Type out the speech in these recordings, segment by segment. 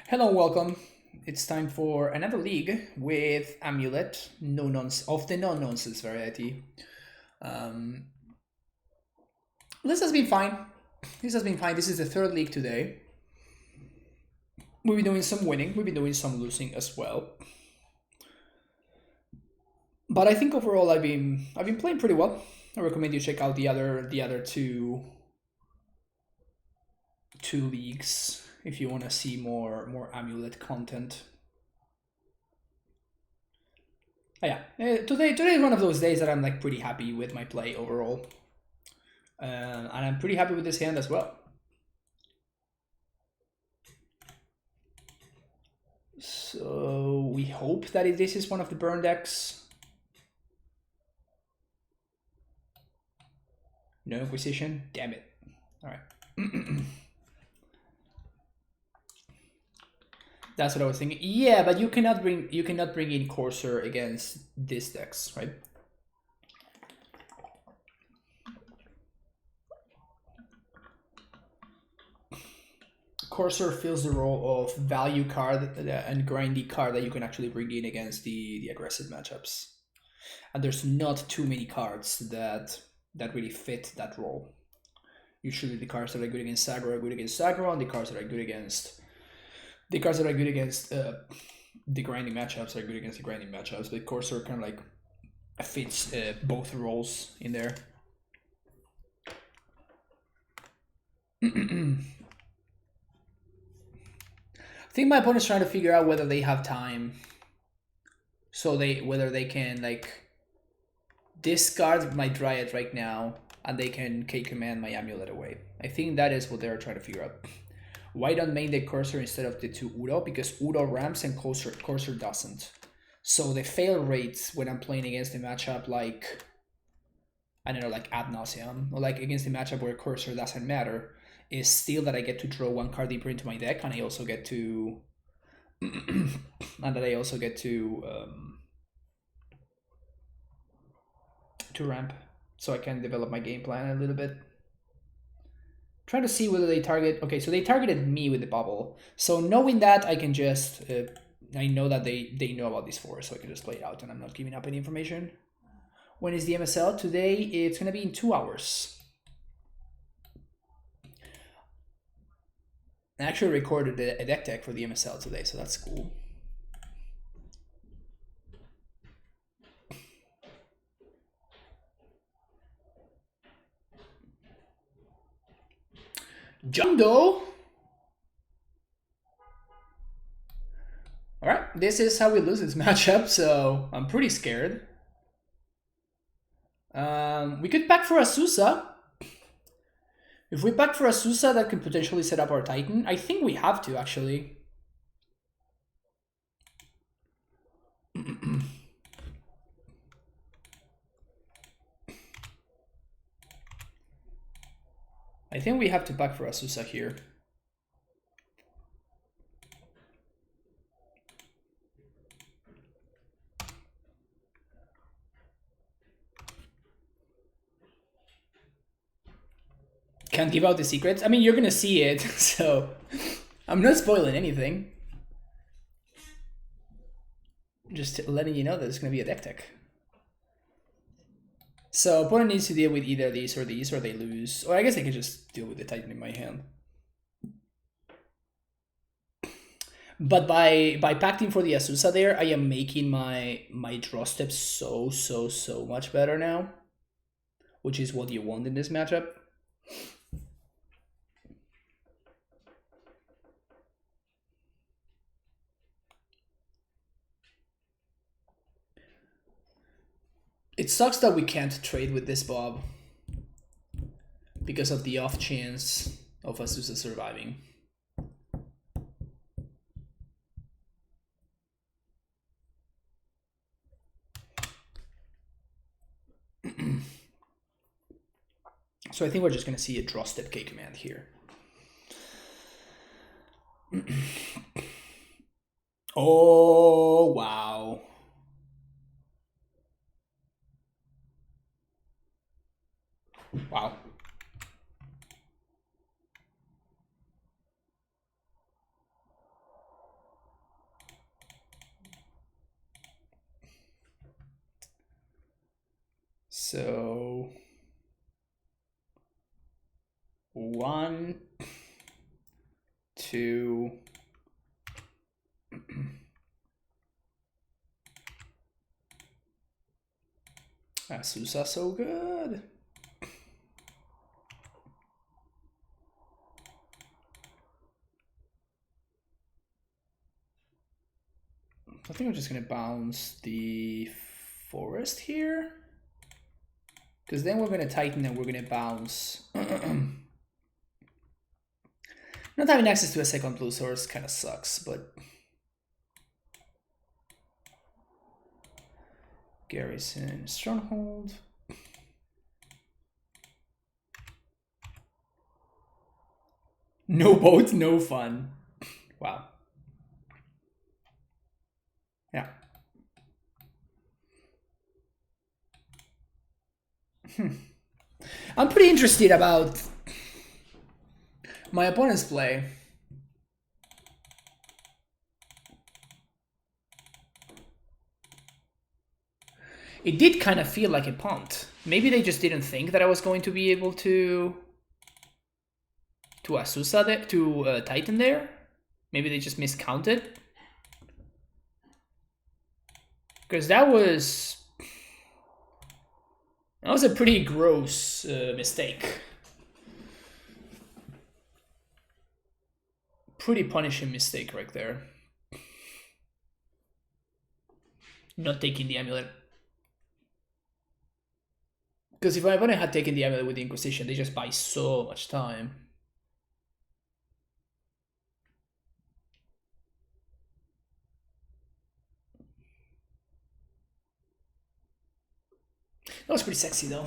Hello, welcome. It's time for another league with Amulet, no nonsense of the non-nonsense variety. Um, this has been fine. This has been fine. This is the third league today. We've been doing some winning. We've been doing some losing as well. But I think overall I've been playing pretty well. I recommend you check out the other two leagues if you want to see more Amulet content. Yeah, today is one of those days that I'm like pretty happy with my play overall, and I'm pretty happy with this hand as well. So we hope that this is one of the burn decks. No Inquisition, damn it! All right. That's what I was thinking. Yeah, but you cannot bring in Courser against these decks, right? Courser fills the role of value card and grindy card that you can actually bring in against the aggressive matchups. And there's not too many cards that really fit that role. Usually the cards that are good against Sagro are good against Sagro, and the cards that are good against the grinding matchups are good against the grinding matchups. But Courser kind of like fits both roles in there. I think my opponent's trying to figure out whether they have time, so whether they can like discard my Dryad right now and they can K-command my Amulet away. I think that is what they're trying to figure out. Why don't main the Courser instead of the two Udo? Because Udo ramps and Courser doesn't. So the fail rates when I'm playing against a matchup like, I don't know, like Ad Nauseam, or like against a matchup where Courser doesn't matter, is still that I get to draw one card deeper into my deck, and I also get to to ramp, so I can develop my game plan a little bit. Trying to see whether they target. Okay, so they targeted me with the bubble. So knowing that, I can just I know that they know about these four, so I can just play it out, and I'm not giving up any information. When is the MSL? Today it's gonna be in 2 hours. I actually recorded a deck tech for the MSL today, so that's cool. Jundo! Alright, this is how we lose this matchup, so I'm pretty scared. We could pack for Asusa. If we pack for Asusa, that could potentially set up our Titan. I think we have to, actually. I think we have to pack for Asusa here. Can't give out the secrets. I mean, you're gonna see it, so I'm not spoiling anything. Just letting you know that it's gonna be a deck tech. So opponent needs to deal with either these, or they lose. Or I guess I can just deal with the Titan in my hand. But by pacting for the Asusa there, I am making my draw steps so much better now, which is what you want in this matchup. It sucks that we can't trade with this Bob because of the off chance of Asusa surviving. So I think we're just going to see a draw step K command here. Oh, wow. Wow. So 1, 2. Asusa so good. I think I'm just gonna bounce the forest here, because then we're gonna tighten and we're gonna bounce. Not having access to a second blue source kind of sucks, but Garrison Stronghold. No boat, no fun. Wow. Yeah. I'm pretty interested about my opponent's play. It did kind of feel like a punt. Maybe they just didn't think that I was going to be able to Asusa there, to Titan there. Maybe they just miscounted. Because that was a pretty gross mistake. Pretty punishing mistake right there. Not taking the amulet. Because if my opponent had taken the amulet with the Inquisition, they just buy so much time. That was pretty sexy though.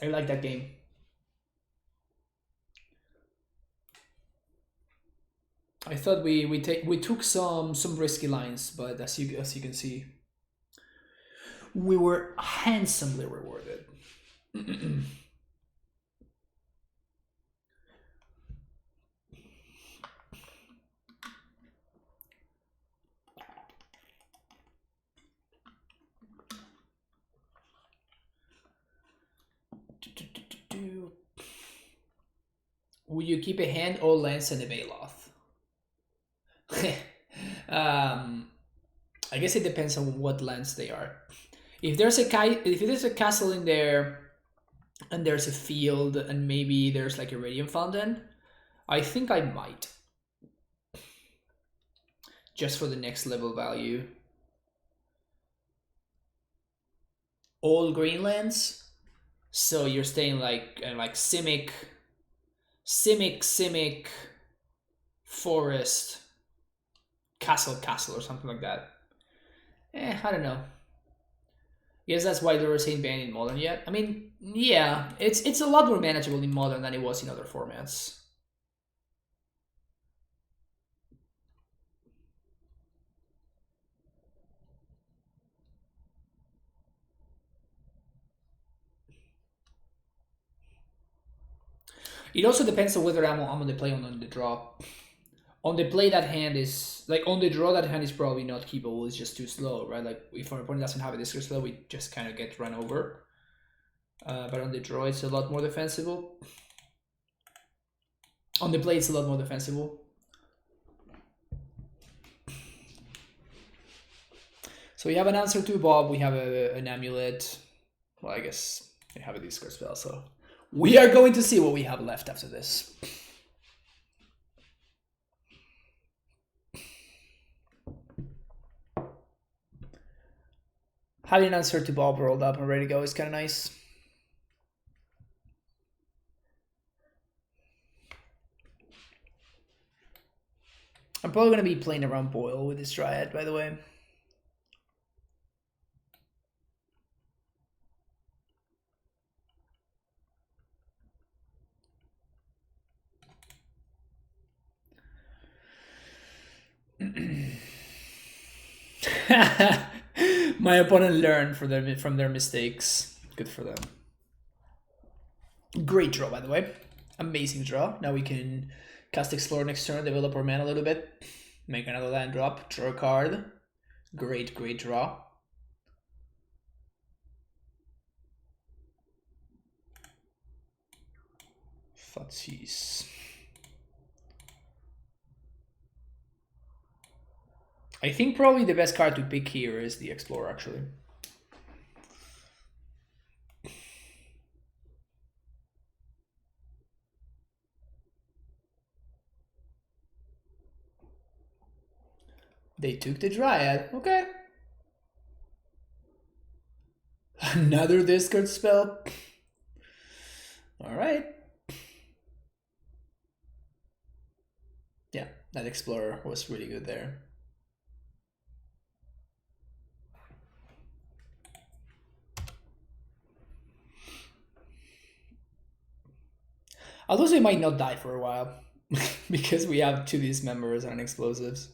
I like that game. I thought we took some risky lines, but as you can see, we were handsomely rewarded. Will you keep a hand or lens and a Bailoth? I guess it depends on what lands they are. If there's a castle in there, and there's a field, and maybe there's like a radiant fountain, I think I might, just for the next level value. All green lands, so you're staying like Simic, forest, castle, or something like that. I don't know. Guess that's why Lurrus ain't banned in Modern yet. I mean, yeah, it's a lot more manageable in Modern than it was in other formats. It also depends on whether I'm on the play or on the draw. On the play, that hand is like on the draw. That hand is probably not keepable. It's just too slow, right? Like if our opponent doesn't have a discard slow, we just kind of get run over. But on the draw, it's a lot more defensible. On the play, it's a lot more defensible. So we have an answer to Bob. We have an amulet. Well, I guess we have a discard spell. So we are going to see what we have left after this. Having an answer to Bob rolled up and ready to go is kind of nice. I'm probably going to be playing around Boil with this Dryad, by the way. My opponent learned from their mistakes. Good for them. Great draw, by the way. Amazing draw. Now we can cast Explore next turn, develop our mana a little bit, make another land drop, draw a card. Great draw. Fatsis. I think probably the best card to pick here is the Explorer, actually. They took the Dryad. Okay. Another discard spell. All right. Yeah, that Explorer was really good there. Although they might not die for a while because we have 2 dismembers and explosives.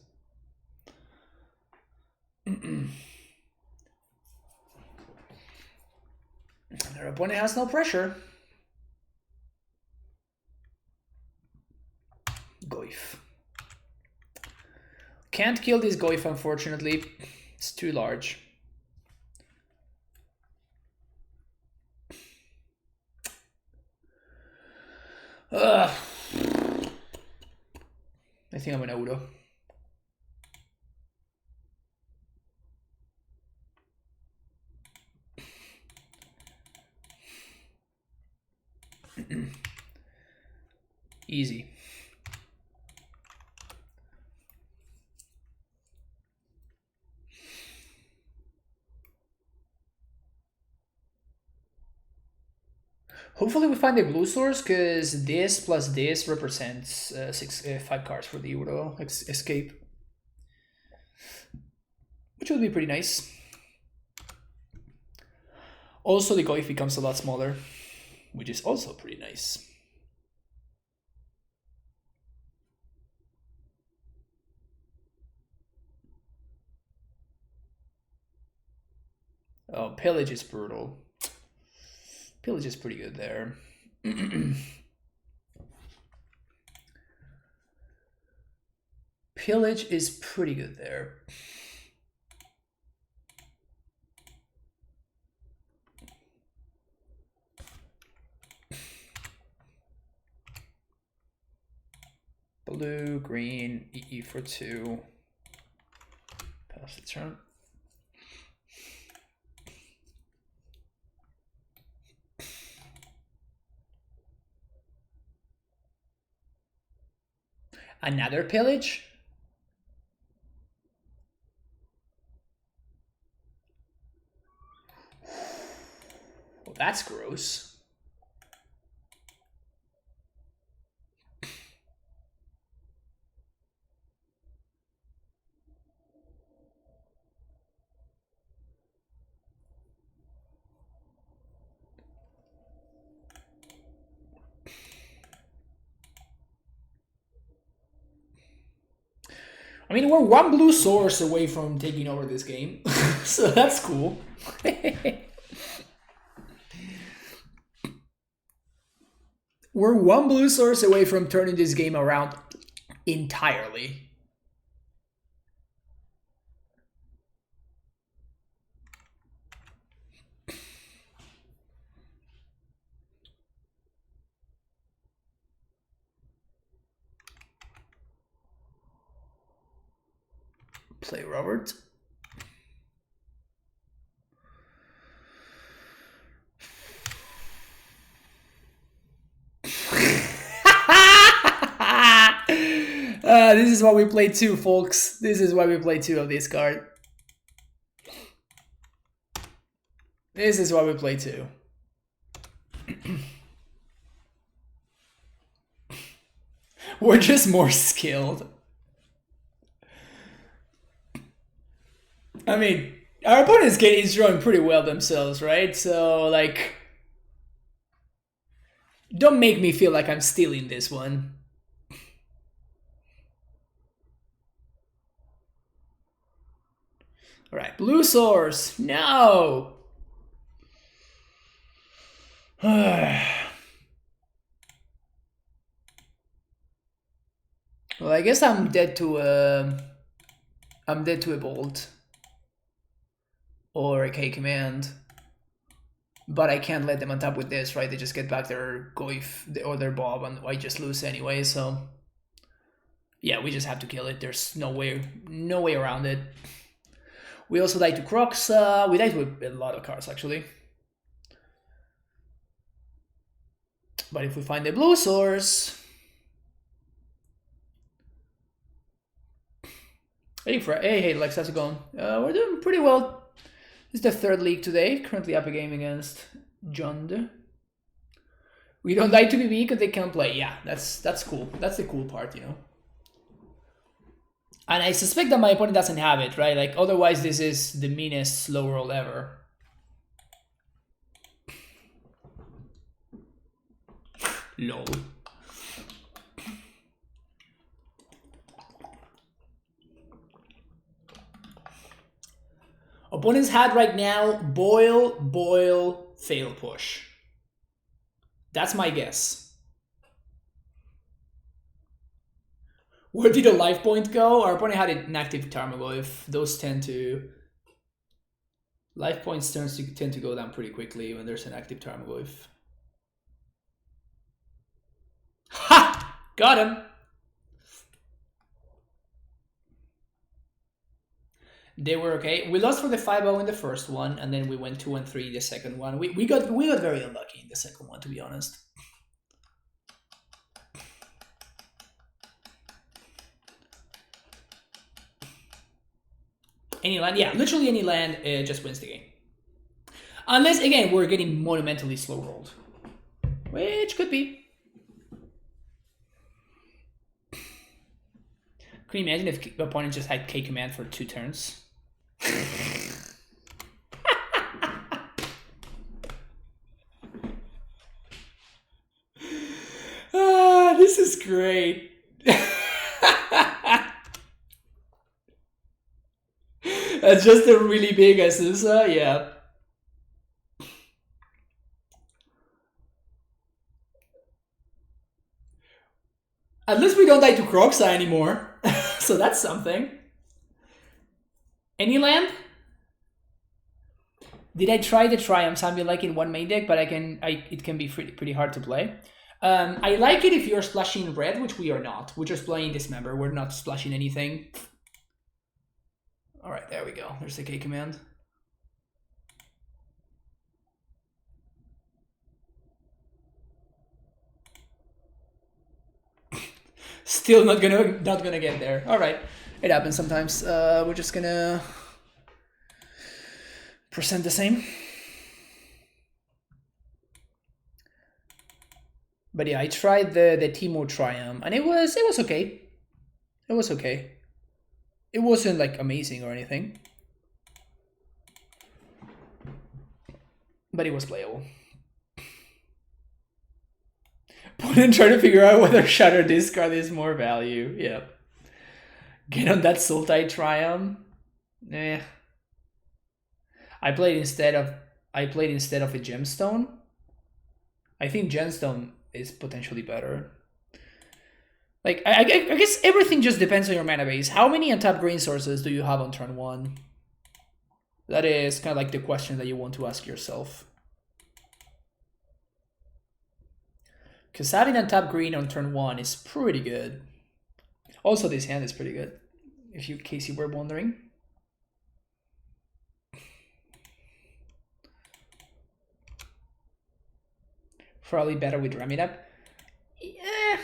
Their opponent has no pressure. Goyf. Can't kill this Goyf, unfortunately. It's too large. I think I'm gonna Udo. Easy. Hopefully we find a blue source, because this plus this represents 5 cards for the Udo escape. Which would be pretty nice. Also, the Goyf becomes a lot smaller, which is also pretty nice. Oh, Pillage is brutal. Pillage is pretty good there. Pillage is pretty good there. Blue, green, EE for 2. Pass the turn. Another Pillage? Well, that's gross. I mean, we're 1 blue source away from taking over this game, so that's cool. We're 1 blue source away from turning this game around entirely. Play Robert. This is why we play 2, folks. This is why we play 2 of this card. This is why we play 2. We're just more skilled. I mean, our opponent's game is drawing pretty well themselves, right? So, like, don't make me feel like I'm stealing this one. All right, blue source. No. Well, I guess I'm dead to a bolt or a K command. But I can't let them untap with this, right? They just get back their Goif or their Bob, and I just lose anyway. So yeah, we just have to kill it. There's no way around it. We also died to Crocs. We died with a lot of cards actually. But if we find the blue source, hey, Lex, how's it going? We're doing pretty well. This is the third league today. Currently up a game against Jund. We don't die to BB because they can't play. Yeah, that's cool. That's the cool part, you know. And I suspect that my opponent doesn't have it, right? Like, otherwise this is the meanest slow roll ever. Lol. Opponent's hat right now, boil, fail push. That's my guess. Where did a life point go? Our opponent had an active Tarmogoyf. Those tend to... Life points tend to go down pretty quickly when there's an active Tarmogoyf. Ha! Got him! They were okay. We lost for the 5-0 in the first one, and then we went 2-3 the second one. We got very unlucky in the second one, to be honest. Any land, yeah, literally any land just wins the game. Unless, again, we're getting monumentally slow rolled, which could be. Can you imagine if the opponent just had K command for 2 turns? This is great. That's just a really big Azusa, yeah. At least we don't die to Croxa anymore. So that's something. Any land? Did I try the Triumphs? I like in one main deck, but it can be pretty hard to play. I like it if you're splashing red, which we are not. We're just playing Dismember. We're not splashing anything. All right, there we go. There's the K command. Still not gonna get there. All right, it happens sometimes. We're just gonna present the same. But yeah, I tried the Teemo Triumph, and it was okay. It was okay. It wasn't like amazing or anything, but it was playable. Opponent trying to figure out whether Shatter Discard is more value. Yeah. Get on that Sultai Triumph. Eh. I played instead of a Gemstone. I think Gemstone is potentially better. Like, I guess everything just depends on your mana base. How many untapped green sources do you have on turn 1? That is kind of like the question that you want to ask yourself. Because having untapped green on turn 1 is pretty good. Also, this hand is pretty good, in case you were wondering. Probably better with Reminap. Yeah,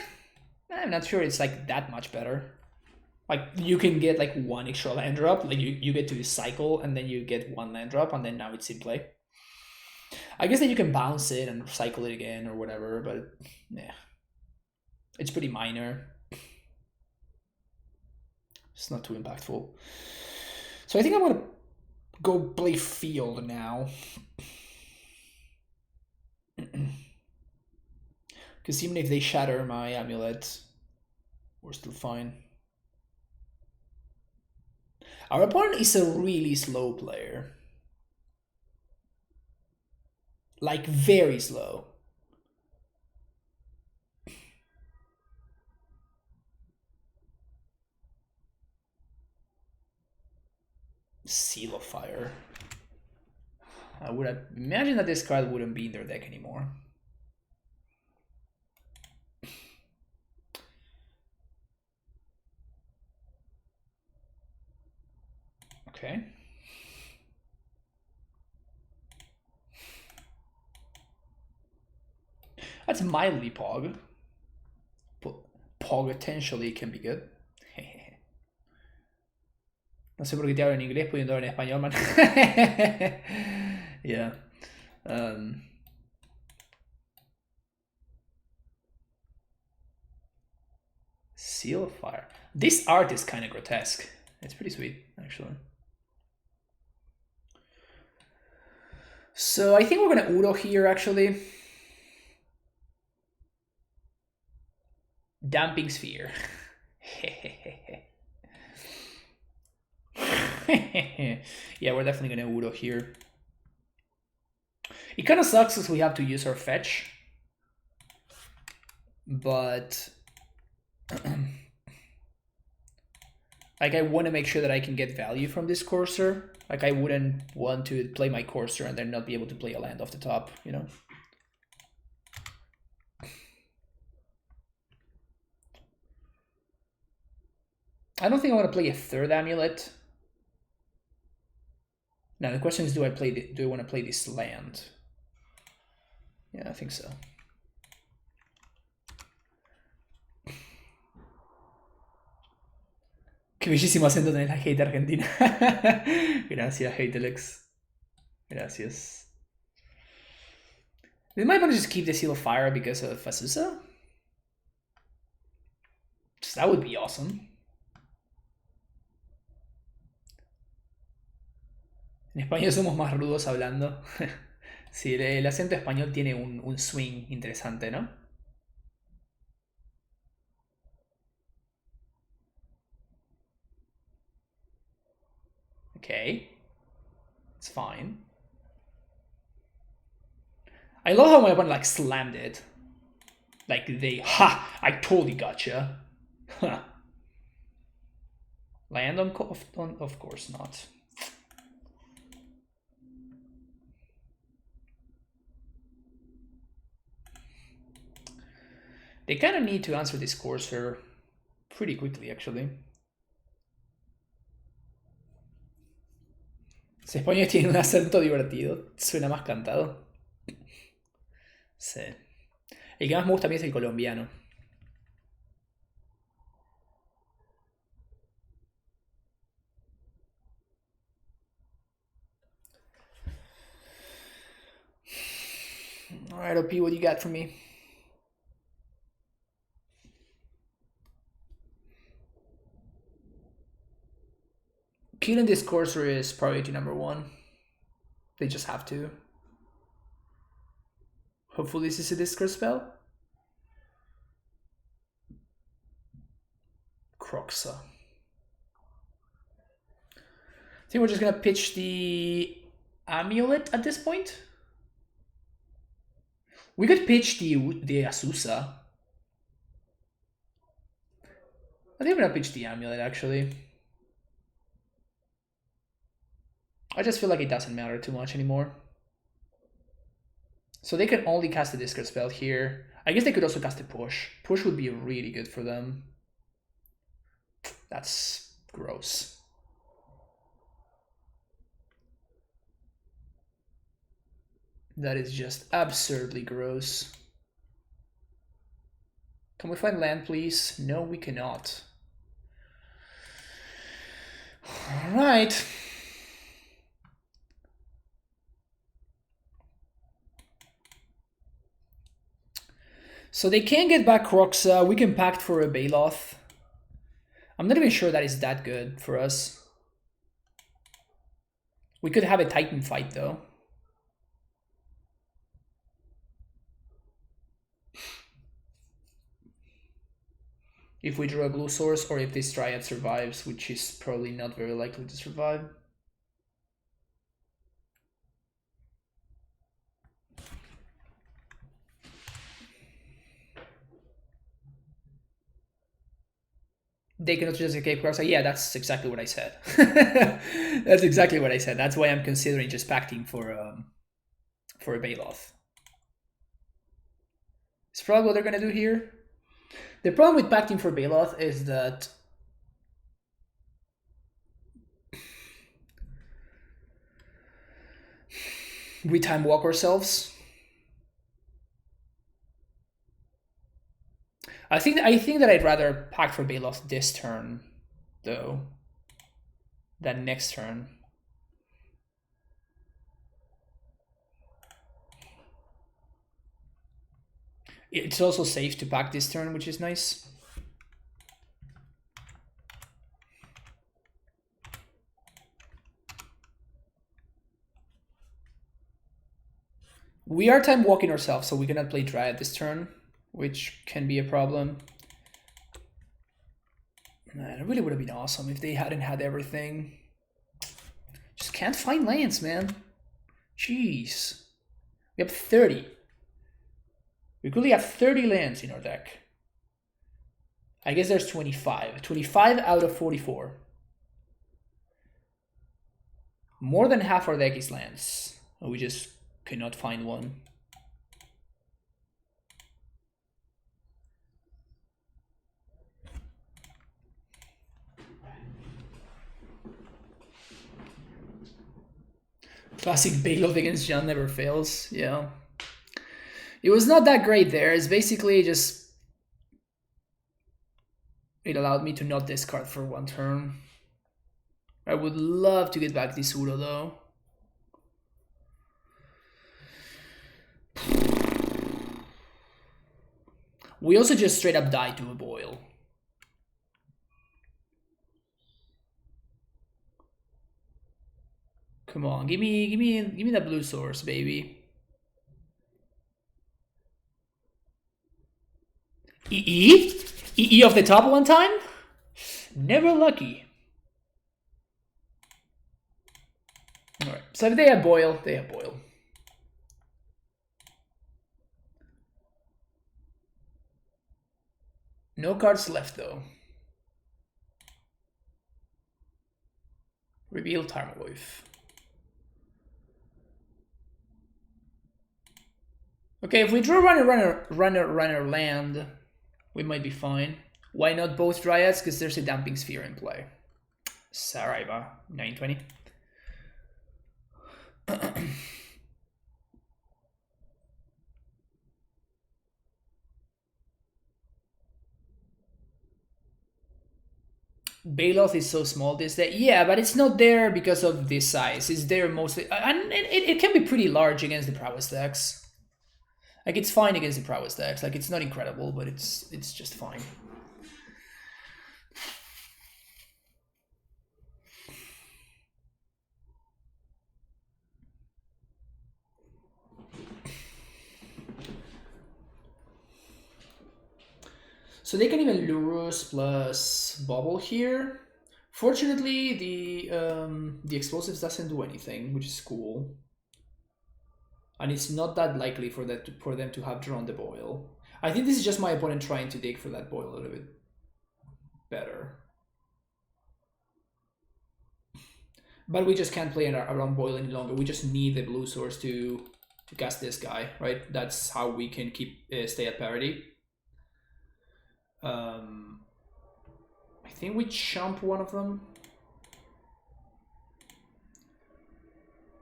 I'm not sure it's like that much better. Like, you can get like 1 extra land drop, like you get to cycle and then you get 1 land drop and then now it's in play. I guess that you can bounce it and cycle it again or whatever, but yeah, it's pretty minor. It's not too impactful. So I think I'm gonna go play field now. Because even if they shatter my Amulet, we're still fine. Our opponent is a really slow player. Like, very slow. Seal of Fire. I would imagine that this card wouldn't be in their deck anymore. Okay. That's mildly Pog. Pog potentially can be good. No sé por qué te hablo en inglés pudiendo hablar en español, man. Yeah. Seal of Fire. This art is kind of grotesque. It's pretty sweet, actually. So I think we're gonna Udo here, actually. Damping Sphere. Yeah, we're definitely gonna Udo here. It kind of sucks because we have to use our fetch. But like I want to make sure that I can get value from this Courser. Like I wouldn't want to play my Courser and then not be able to play a land off the top, you know? I don't think I want to play a third Amulet. Now the question is, do I want to play this land? Yeah, I think so. Qué bellísimo acento tenés la hate argentina. Gracias, Hatelex. Gracias. They might want to just keep the Seal of Fire because of Azusa. That would be awesome. En español somos más rudos hablando. Sí, el acento español tiene un swing interesante, ¿no? Okay. It's fine. I love how my opponent like slammed it. Like they, I totally gotcha. Land on, of course not. They kind of need to answer this Courser pretty quickly, actually. Ese español tiene un acento divertido, suena más cantado. Sí. El que más me gusta a mí es el colombiano. Alright, OP, what do you got for me? Killing this Courser is priority number 1. They just have to. Hopefully this is a discard spell. Croxa. I think we're just gonna pitch the Amulet at this point. We could pitch the Azusa. I think I'm gonna pitch the Amulet, actually. I just feel like it doesn't matter too much anymore. So they can only cast a discard spell here. I guess they could also cast a push. Push would be really good for them. That's gross. That is just absurdly gross. Can we find land, please? No, we cannot. All right. So they can get back Croxa. We can pact for a Baloth. I'm not even sure that is that good for us. We could have a Titan fight, though. If we draw a blue source, or if this Triad survives, which is probably not very likely to survive. they cannot just escape cross. Yeah, that's exactly what I said. That's exactly what I said. That's why I'm considering just pacting for a Bailoff. It's probably what they're gonna do here. The problem with pacting for Bailoff is that we time walk ourselves. I think that I'd rather pack for Bailoff this turn, though, than next turn. It's also safe to pack this turn, which is nice. We are time walking ourselves, so we cannot play Dryad this turn, which can be a problem. Man, it really would have been awesome if they hadn't had everything. Just can't find lands, man. Jeez. We have 30. We really have 30 lands in our deck. I guess there's 25. 25 out of 44. More than half our deck is lands. We just cannot find one. Classic Bailoff against John never fails. Yeah. It was not that great there. It's basically just... It allowed me to not discard for one turn. I would love to get back this Udo though. We also just straight up died to a boil. Come on, give me that blue source, baby. EE? EE off the top one time? Never lucky. Alright, so if they have boil, they have boil. No cards left though. Reveal Tarmogoyf. Okay, if we draw runner land, we might be fine. Why not both Dryads? Because there's a Damping Sphere in play. Saraiva, 920. Bailoff is so small this day. Yeah, but it's not there because of this size. It's there mostly... And it can be pretty large against the prowess decks. Like, it's fine against the prowess decks. Like, it's not incredible, but it's just fine. So they can even Lurrus plus Bubble here. Fortunately, the explosives doesn't do anything, which is cool. And it's not that likely for them to have drawn the boil. I think this is just my opponent trying to dig for that boil a little bit better. But we just can't play around boil any longer. We just need the blue source to cast this guy, right? That's how we can stay at parity. I think we chump one of them.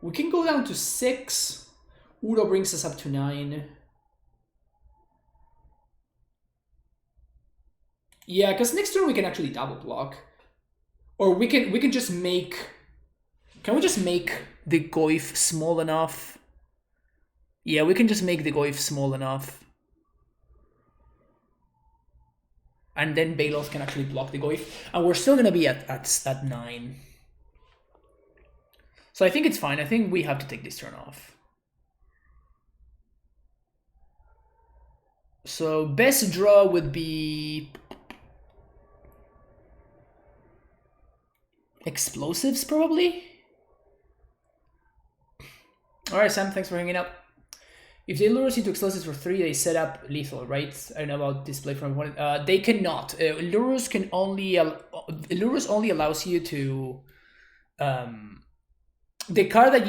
We can go down to 6. Udo brings us up to 9. Yeah, because next turn we can actually double block. Or we can just make... Can we just make the Goyf small enough? Yeah, we can just make the Goyf small enough. And then Bailoff can actually block the Goyf. And we're still going to be at 9. So I think it's fine. I think we have to take this turn off. So best draw would be... Explosives, probably? Alright, Sam, thanks for hanging out. If they lure us into explosives for 3, they set up lethal, right? I don't know about display from one. They cannot. Lurrus can only. Lurrus only allows you to. The card that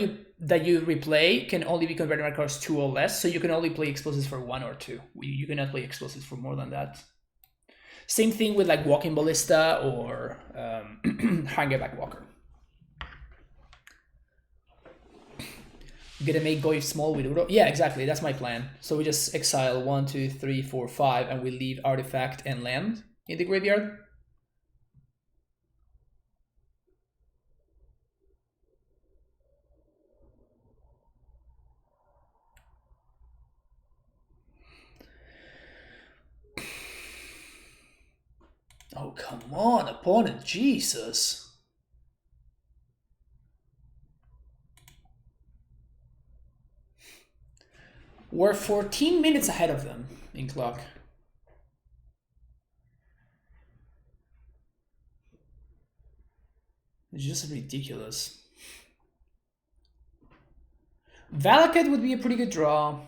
you replay can only be converted to cards 2 or less, so you can only play explosives for 1 or 2. You cannot play explosives for more than that. Same thing with like Walking Ballista or Hangerback Walker. Gonna make Goyf small with Uro? Yeah, exactly. That's my plan. So we just exile 1, 2, 3, 4, 5, and we leave artifact and land in the graveyard. Oh, come on, opponent. Jesus. We're 14 minutes ahead of them in clock. It's just ridiculous. Valakut would be a pretty good draw.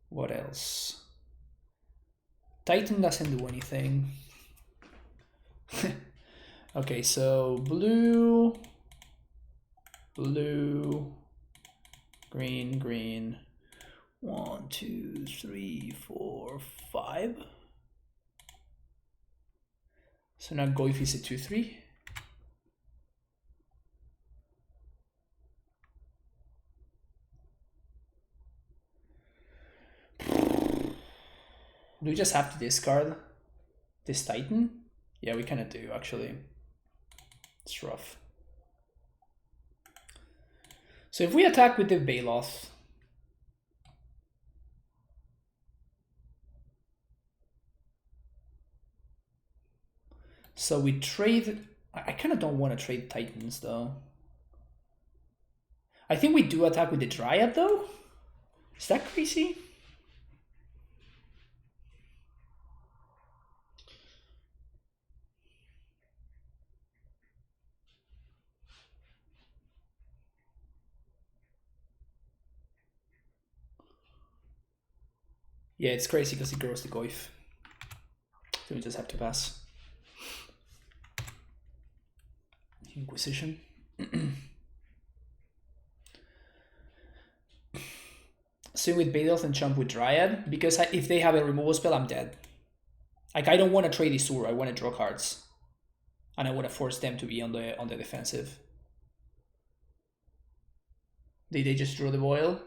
What else? Titan doesn't do anything. Okay, so blue, blue, green, green. 1, 2, 3, 4, 5. So now Goyf is a 2/3. Do we just have to discard this Titan? Yeah, we kind of do, actually. It's rough. So if we attack with the Baloth, so we trade. I kind of don't want to trade Titans, though. I think we do attack with the Dryad, though. Is that crazy? Yeah, it's crazy because he grows the Goyf. So we just have to pass. Inquisition. Swing with Baloth and jump with Dryad, because if they have a removal spell, I'm dead. Like, I don't want to trade Isur, I want to draw cards. And I want to force them to be on the defensive. Did they just draw the Boil?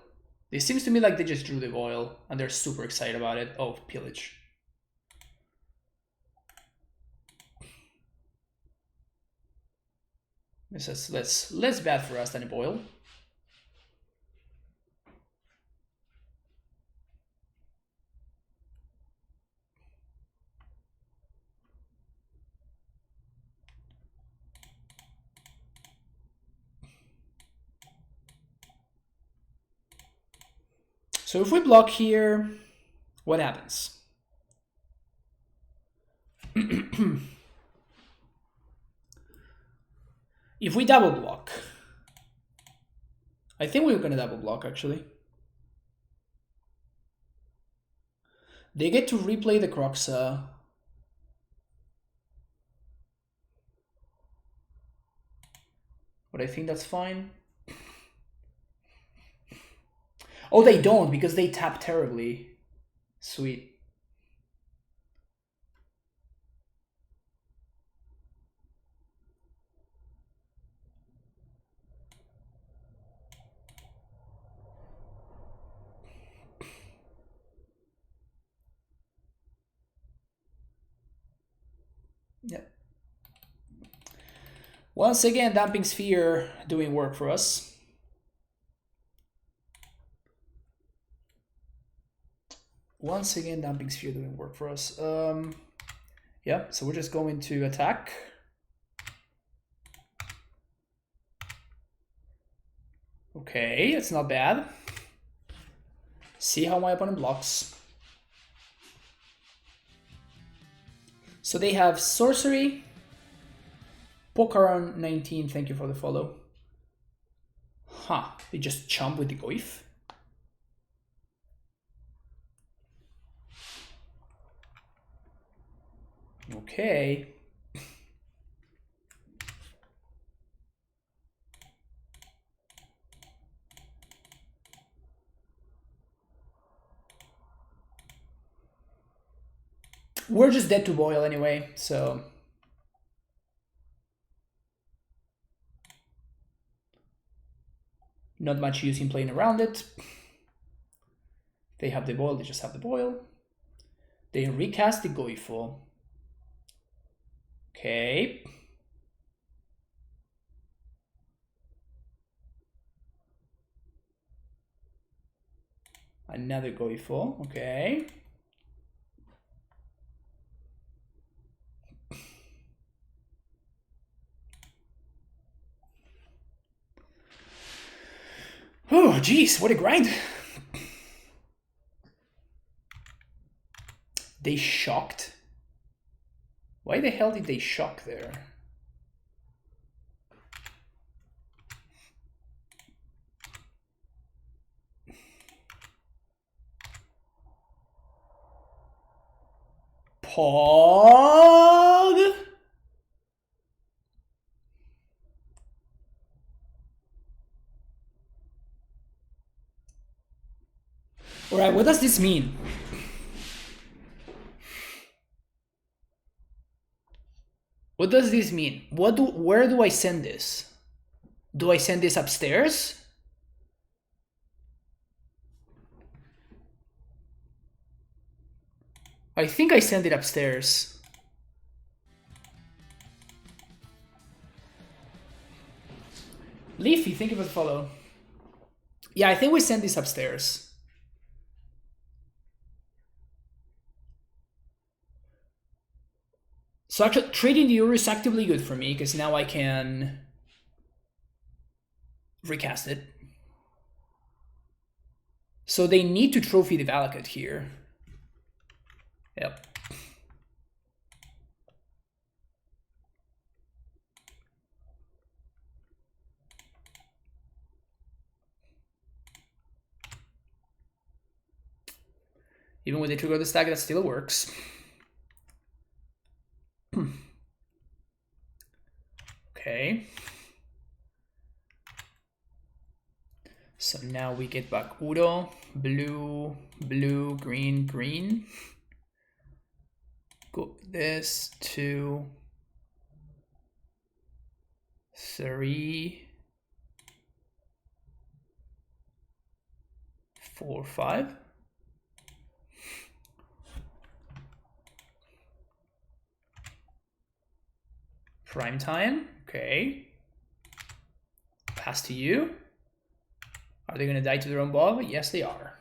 It seems to me like they just drew the Boil, and they're super excited about it. Oh, Pillage. This is less bad for us than a Boil. So if we block here, what happens? If we double block, I think we're gonna double block actually. They get to replay the Croxa. But I think that's fine. Oh, they don't, because they tap terribly. Sweet. Yep. Once again, Damping Sphere doing work for us. Once again, Damping Sphere doing work for us. Yeah, so we're just going to attack. Okay, it's not bad. See how my opponent blocks. So they have sorcery. Pokaron 19, thank you for the follow. Huh, they just chomp with the Goif. Okay. We're just dead to boil anyway, so... not much use in playing around it. They have the boil, they just have the boil. They recast the Goifo. Okay. Another Goifo, okay. Oh, geez, what a grind. They shocked. Why the hell did they shock there? Pog? Alright, what does this mean? What does this mean? Where do I send this? Do I send this upstairs? I think I send it upstairs. Leafy, thank you for the follow. Yeah, I think we send this upstairs. So actually, trading the Uru is actively good for me, because now I can recast it. So they need to trophy the Valakut here. Yep. Even when they trigger the stack, that still works. Okay. So now we get back Udo, blue, blue, green, green. Go this, 2, 3, 4, 5. Prime time, okay. Pass to you. Are they gonna die to their own bob? Yes, they are.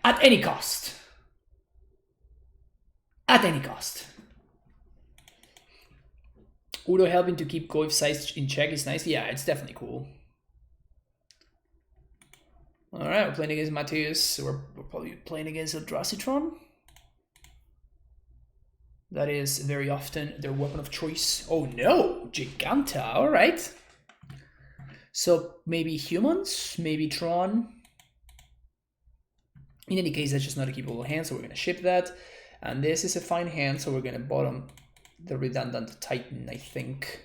At any cost. At any cost. Udo helping to keep Goif size in check is nice. Yeah, it's definitely cool. Alright, we're playing against Mateus. We're probably playing against a Tron. That is very often their weapon of choice. Oh no! Jegantha, alright. So maybe humans, maybe Tron. In any case, that's just not a keepable hand, so we're gonna ship that. And this is a fine hand, so we're gonna bottom the redundant Titan, I think.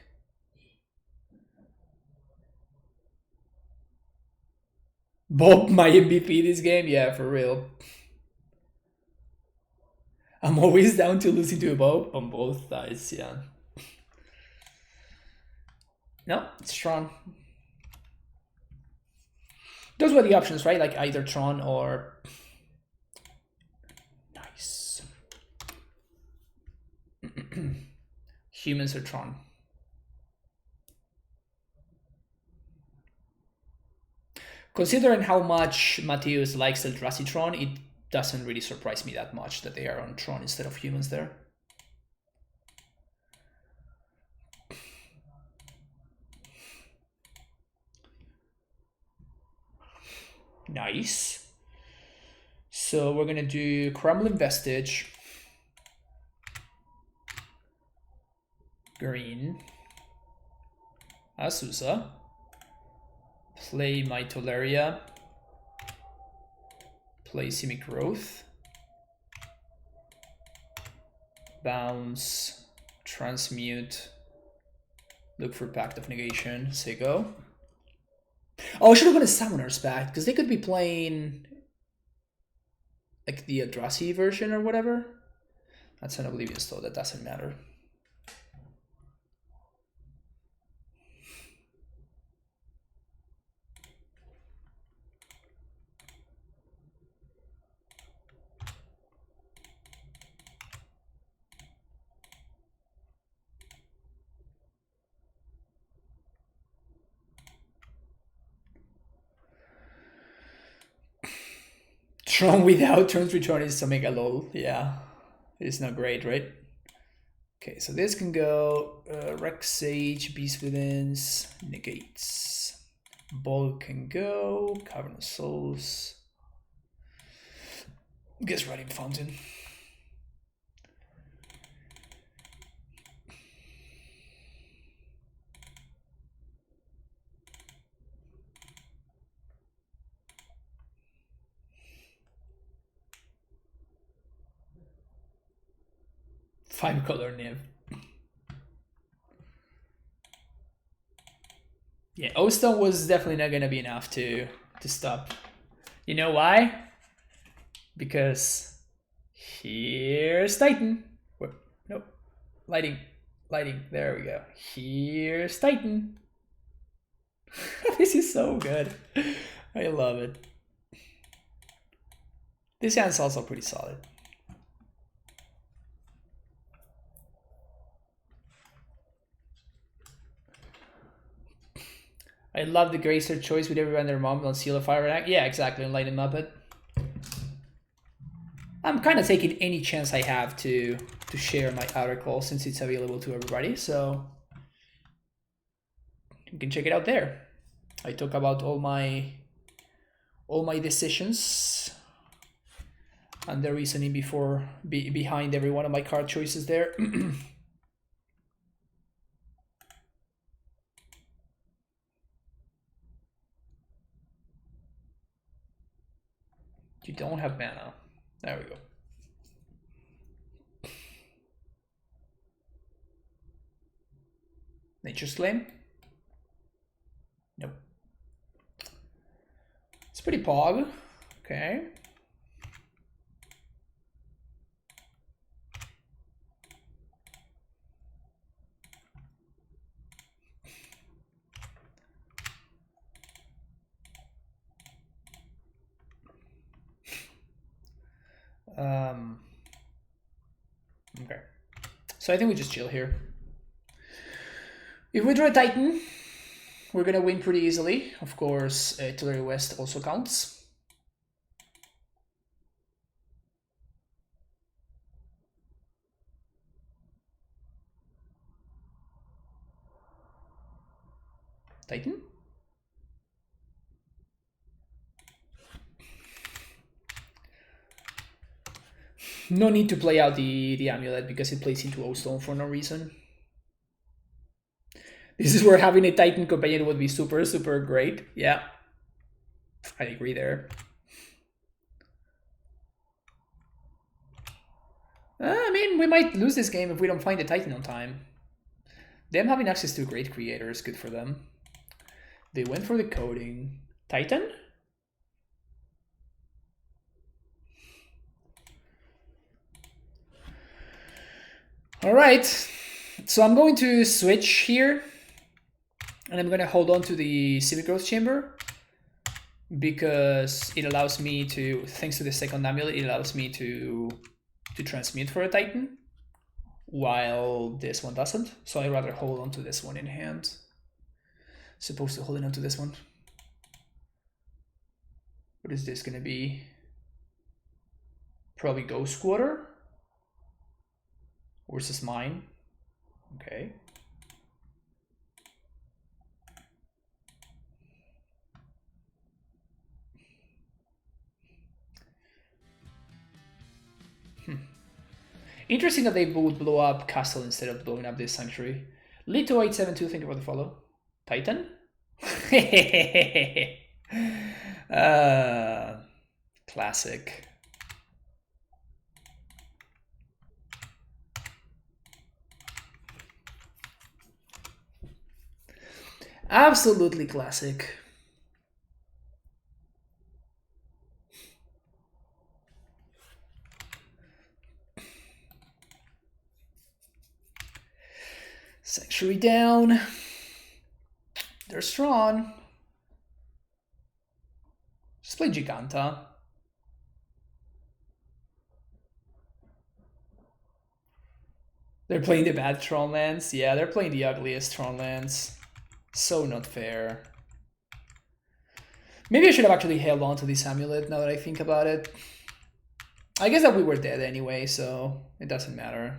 Bob, my MVP this game? Yeah, for real. I'm always down to losing to a Bob on both sides, yeah. No, it's Tron. Those were the options, right? Like either Tron or... Nice. Humans or Tron. Considering how much Mateus likes Eldrazi Tron, it doesn't really surprise me that much that they are on Tron instead of humans there. Nice. So we're gonna do Crumbling Vestige. Green. Azusa. Play my Tolaria. Play Simic Growth. Bounce. Transmute. Look for Pact of Negation. Say go. Oh, I should have gone a Summoner's Pact, because they could be playing like the Eldrazi version or whatever. That's an Oblivious though, that doesn't matter. Tron without turns return is to make a lol. Yeah, it's not great, right? Okay, so this can go Rex Sage, Beast Withins, negates. Ball can go, Cavern of Souls. Guess Riding Fountain. Five color Niv. Yeah, O-Stone was definitely not gonna be enough to stop. You know why? Because here's Titan. What? Nope. Lighting. There we go. Here's Titan. This is so good. I love it. This hand's also pretty solid. I love the Gracer choice with everyone their mom on Seal of Fire. Yeah, exactly. And light him up it. I'm kind of taking any chance I have to share my article since it's available to everybody. So you can check it out there. I talk about all my decisions and the reasoning behind every one of my card choices there. You don't have mana. There we go. Nature's Claim? Nope. It's pretty pog. Okay. Okay. So I think we just chill here. If we draw a Titan, we're gonna win pretty easily. Of course, Tillery West also counts. Titan? No need to play out the Amulet because it plays into O-Stone for no reason. This is where having a Titan companion would be super, super great. Yeah, I agree there. I mean, we might lose this game if we don't find the Titan on time. Them having access to a great creator is good for them. They went for the coding. Titan? All right, so I'm going to switch here. And I'm going to hold on to the Civic Growth Chamber because it allows me to, thanks to the second Amulet, it allows me to transmute for a Titan while this one doesn't. So I'd rather hold on to this one in hand. Supposed to holding on to this one. What is this going to be? Probably Ghost Quarter. Versus mine. Okay. Interesting that they would blow up Castle instead of blowing up this Sanctuary. Lito872, thank you for the follow. Titan? Classic. Absolutely classic. Sanctuary down. There's Tron. Just play Jegantha. They're playing the bad Tron lands? Yeah, they're playing the ugliest Tron lands. So not fair. Maybe I should have actually held on to this Amulet now that I think about it. I guess that we were dead anyway, so it doesn't matter.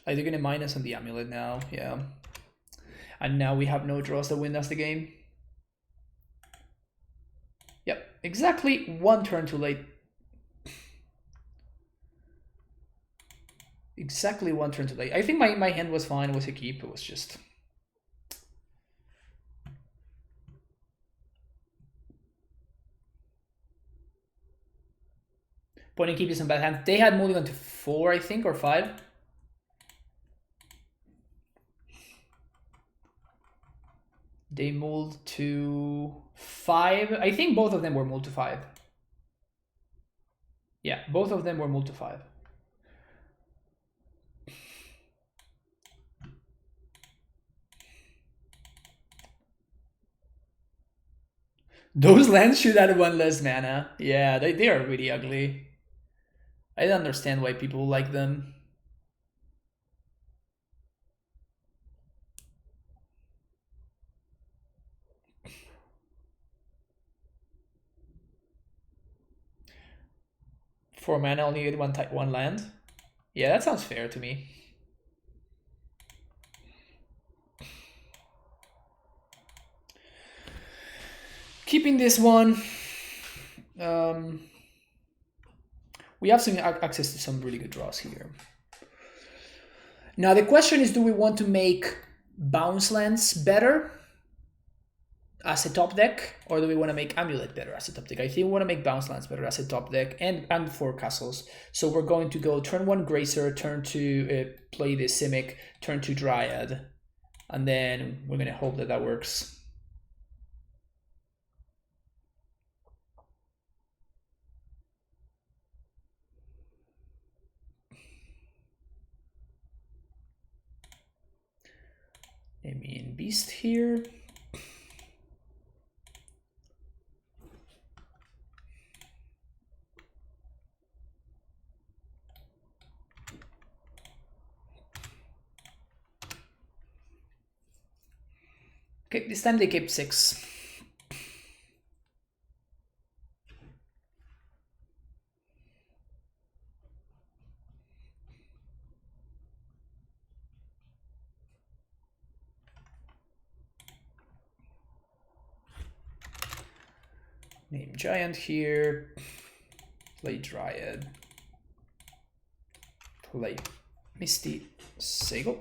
Like, they're gonna minus on the Amulet now, yeah. And now we have no draws that win us the game. Yep, exactly one turn too late. Exactly one turn too late. I think my hand was fine, it was a keep, it was just... Point and keep is in bad hand. They had mulligan to 4, I think, or 5. They mulled to 5. I think both of them were mulled to 5. Yeah, both of them were mulled to 5. Those lands should add 1 less mana. Yeah, they are really ugly. I don't understand why people like them. For mana, only get one land. Yeah, that sounds fair to me. Keeping this one. We have some access to some really good draws here. Now the question is, do we want to make bounce lands better as a top deck, or do we want to make Amulet better as a top deck? I think we want to make bounce lands better as a top deck, and 4 castles. So we're going to go turn 1 Gracer, turn 2 play the Simic, turn 2 Dryad, and then we're going to hope that that works. I mean, Beast here. Okay, this time they kept 6. Name Giant here. Play Dryad. Play Misty Sego.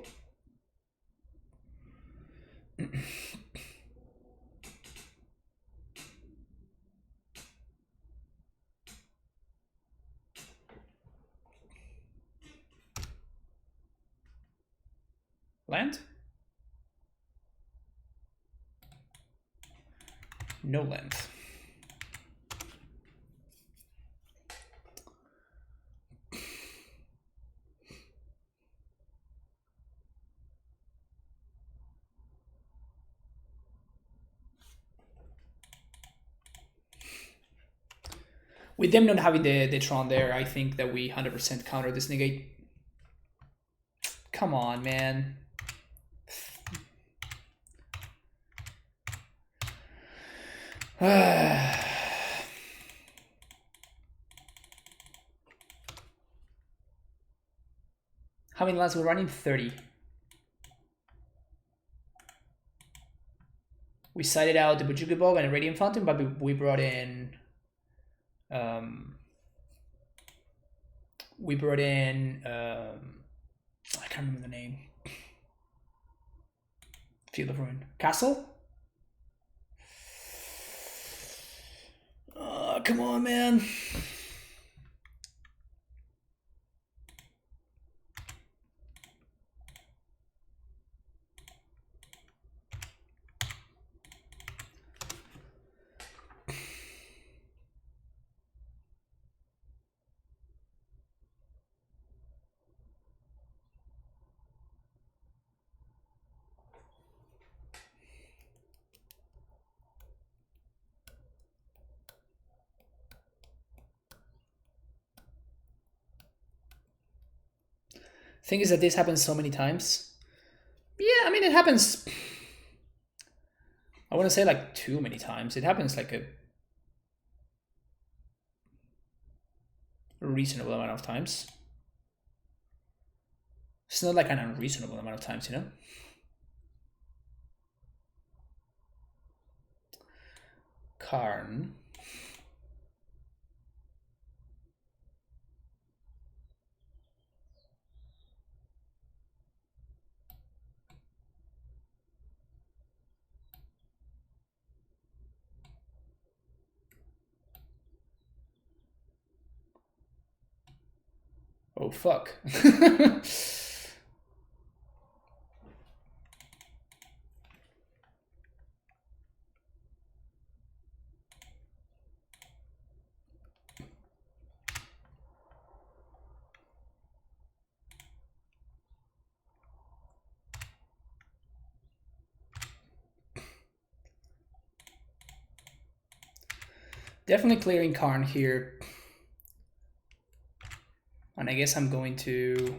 Land? No land. With them not having the Tron there, I think that we 100% counter this negate. Come on, man. How many lands we're running? 30. We sided out the Bujuki Bog and a Radiant Fountain, but we brought in we brought in I can't remember the name. Field of Ruin. Castle? Come on, man. Thing is that this happens so many times. Yeah, I mean, it happens. I want to say like too many times. It happens like a reasonable amount of times. It's not like an unreasonable amount of times, you know? Karn. Oh, fuck. Definitely clearing Karn here. And I guess I'm going to...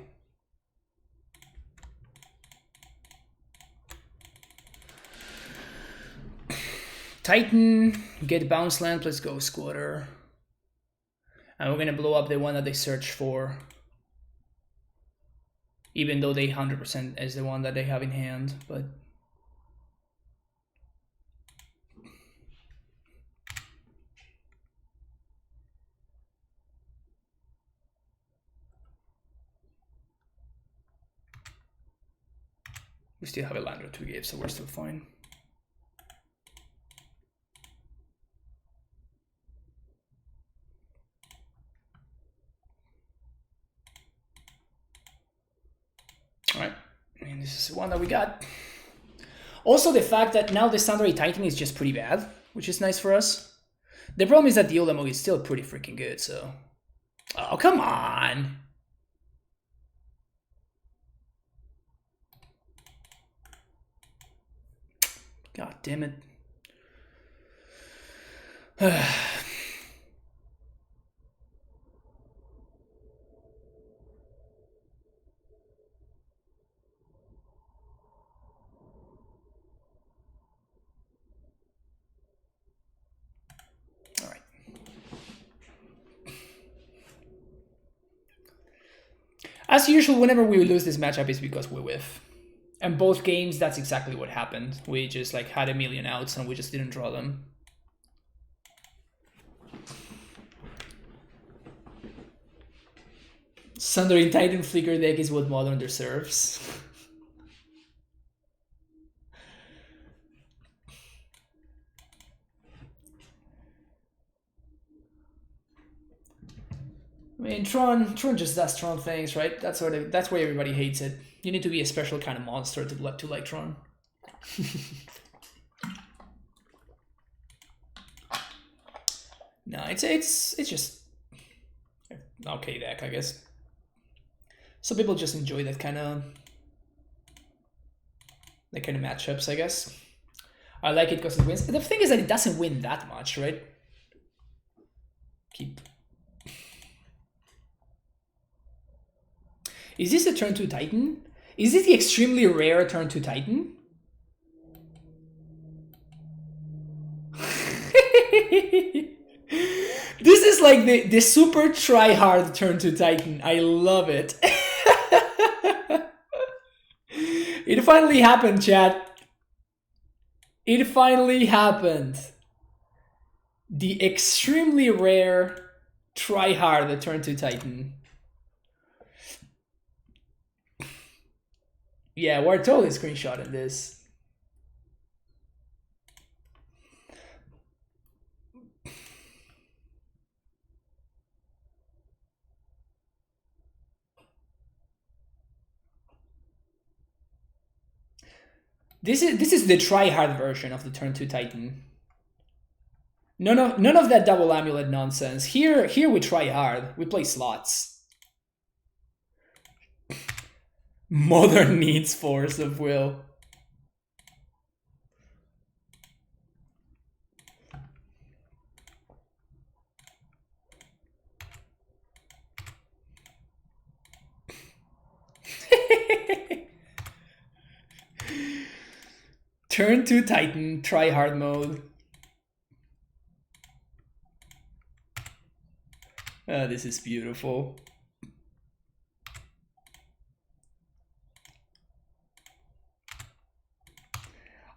Titan, get bounce land, let's go Squatter. And we're gonna blow up the one that they search for. Even though they 100% is the one that they have in hand, but... We still have a land or two give, so we're still fine. Alright, and this is the one that we got. Also the fact that now the Standard Titan is just pretty bad, which is nice for us. The problem is that the Olamo is still pretty freaking good, so... Oh, come on! God damn it. All right. As usual, whenever we lose this matchup is because we whiff. And both games, that's exactly what happened. We just like had a million outs and we just didn't draw them. Sundering Titan Flicker deck is what Modern deserves. I mean, Tron just does Tron things, right? That's why everybody hates it. You need to be a special kind of monster to like Tron. No, it's just okay deck, I guess. Some people just enjoy that kind of matchups, I guess. I like it because it wins. The thing is that it doesn't win that much, right? Keep. Is this a turn 2 Titan? Is this the extremely rare turn 2 Titan? This is like the super try-hard turn 2 Titan. I love it. It finally happened, chat. It finally happened. The extremely rare try-hard turn 2 Titan. Yeah, we're totally screenshotting this. This is the try-hard version of the turn 2 Titan. None of that double amulet nonsense. Here we try hard. We play slots. Modern needs force of will. Turn 2 Titan, try hard mode. This is beautiful.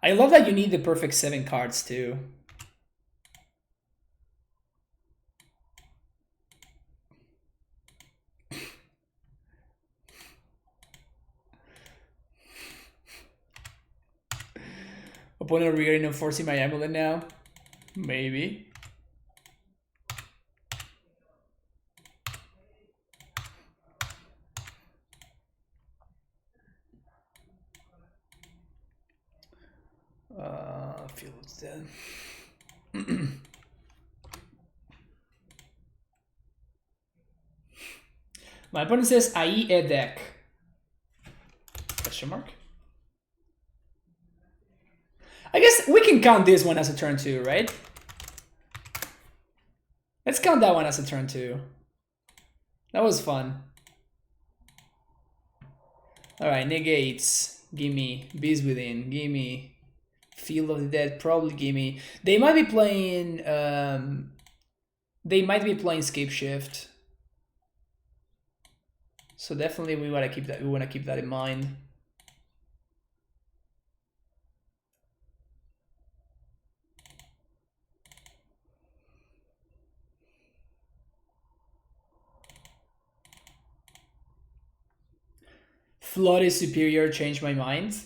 I love that you need the perfect 7 cards too. Opponent regarding enforcing my amulet now? Maybe. Feel it's dead. My opponent says Ai a deck. Question mark? I guess we can count this one as a turn 2, right? Let's count that one as a turn 2. That was fun. Alright, negates. Gimme. Beast Within. Gimme. Field of the Dead. Probably gimme. They might be playing Scape Shift. So definitely we wanna keep that in mind. Flood is superior, change my mind.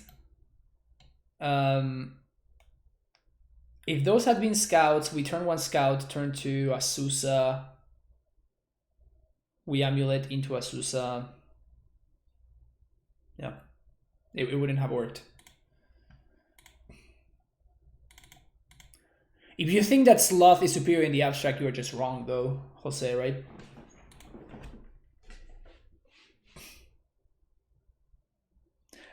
If those had been scouts, we turn 1 scout, turn 2 Azusa. We Amulet into Azusa. Yeah, it wouldn't have worked. If you think that Sloth is superior in the abstract, you're just wrong though, Jose, right?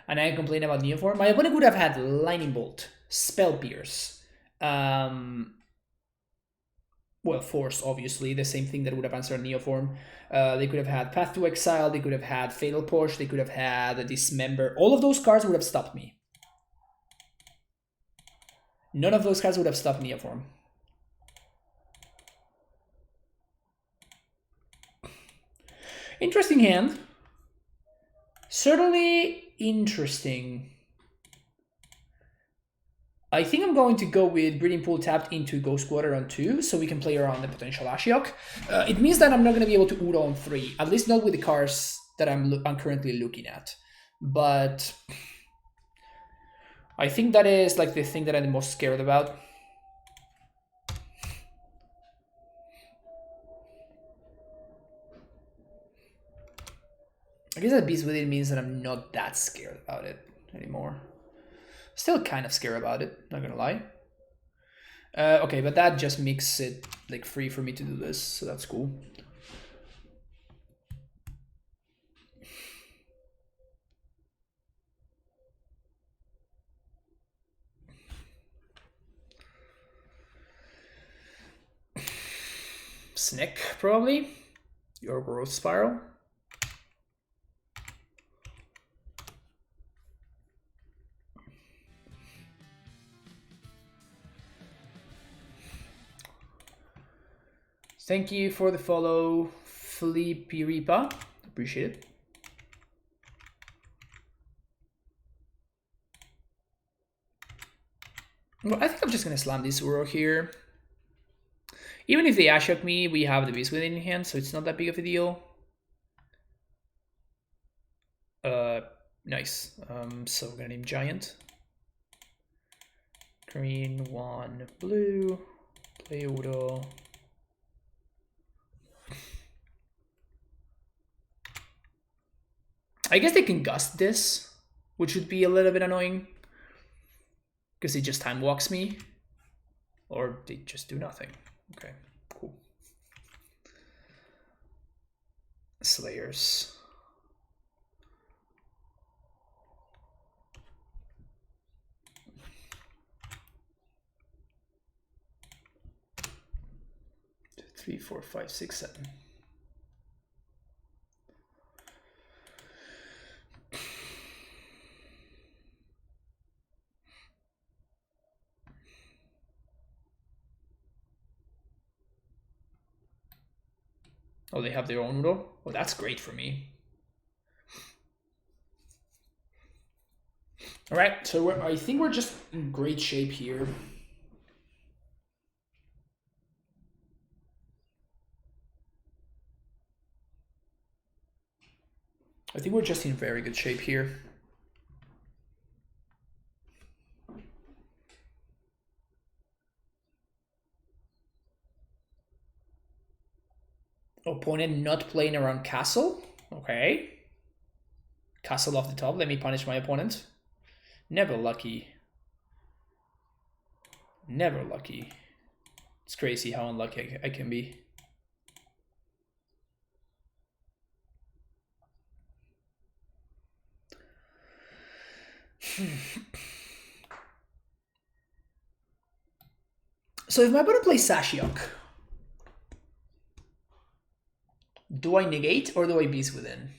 And I complain about Neoform. My opponent would have had Lightning Bolt, Spell Pierce, well, Force, obviously, the same thing that would have answered Neoform. They could have had Path to Exile, they could have had Fatal Push, they could have had Dismember. All of those cards would have stopped me. None of those cards would have stopped Neoform. Interesting hand. Certainly interesting. I think I'm going to go with Breeding Pool tapped into Ghost Quarter on 2, so we can play around the potential Ashiok. It means that I'm not going to be able to Uro on 3, at least not with the cards that I'm currently looking at. But I think that is like the thing that I'm the most scared about. I guess that Beast Within means that I'm not that scared about it anymore. Still kind of scared about it, not gonna lie. Okay, but that just makes it like free for me to do this, so that's cool. Snick, probably. Your growth spiral. Thank you for the follow, Flippy-Ripa. Appreciate it. Well, I think I'm just gonna slam this Uro here. Even if they Ashok me, we have the Beast Within in hand, so it's not that big of a deal. Nice. So we're gonna name Giant. Green, 1, blue. Play auto. I guess they can gust this, which would be a little bit annoying. Because he just time walks me. Or they just do nothing. Okay, cool. Slayers. Three, 4, 5, 6, 7. Oh, they have their own row? Oh, that's great for me. All right, so I think we're just in great shape here. I think we're just in very good shape here. Opponent not playing around castle. Okay. Castle off the top. Let me punish my opponent. Never lucky. Never lucky. It's crazy how unlucky I can be. So if my opponent plays Sashiok, do I negate or do I beast within?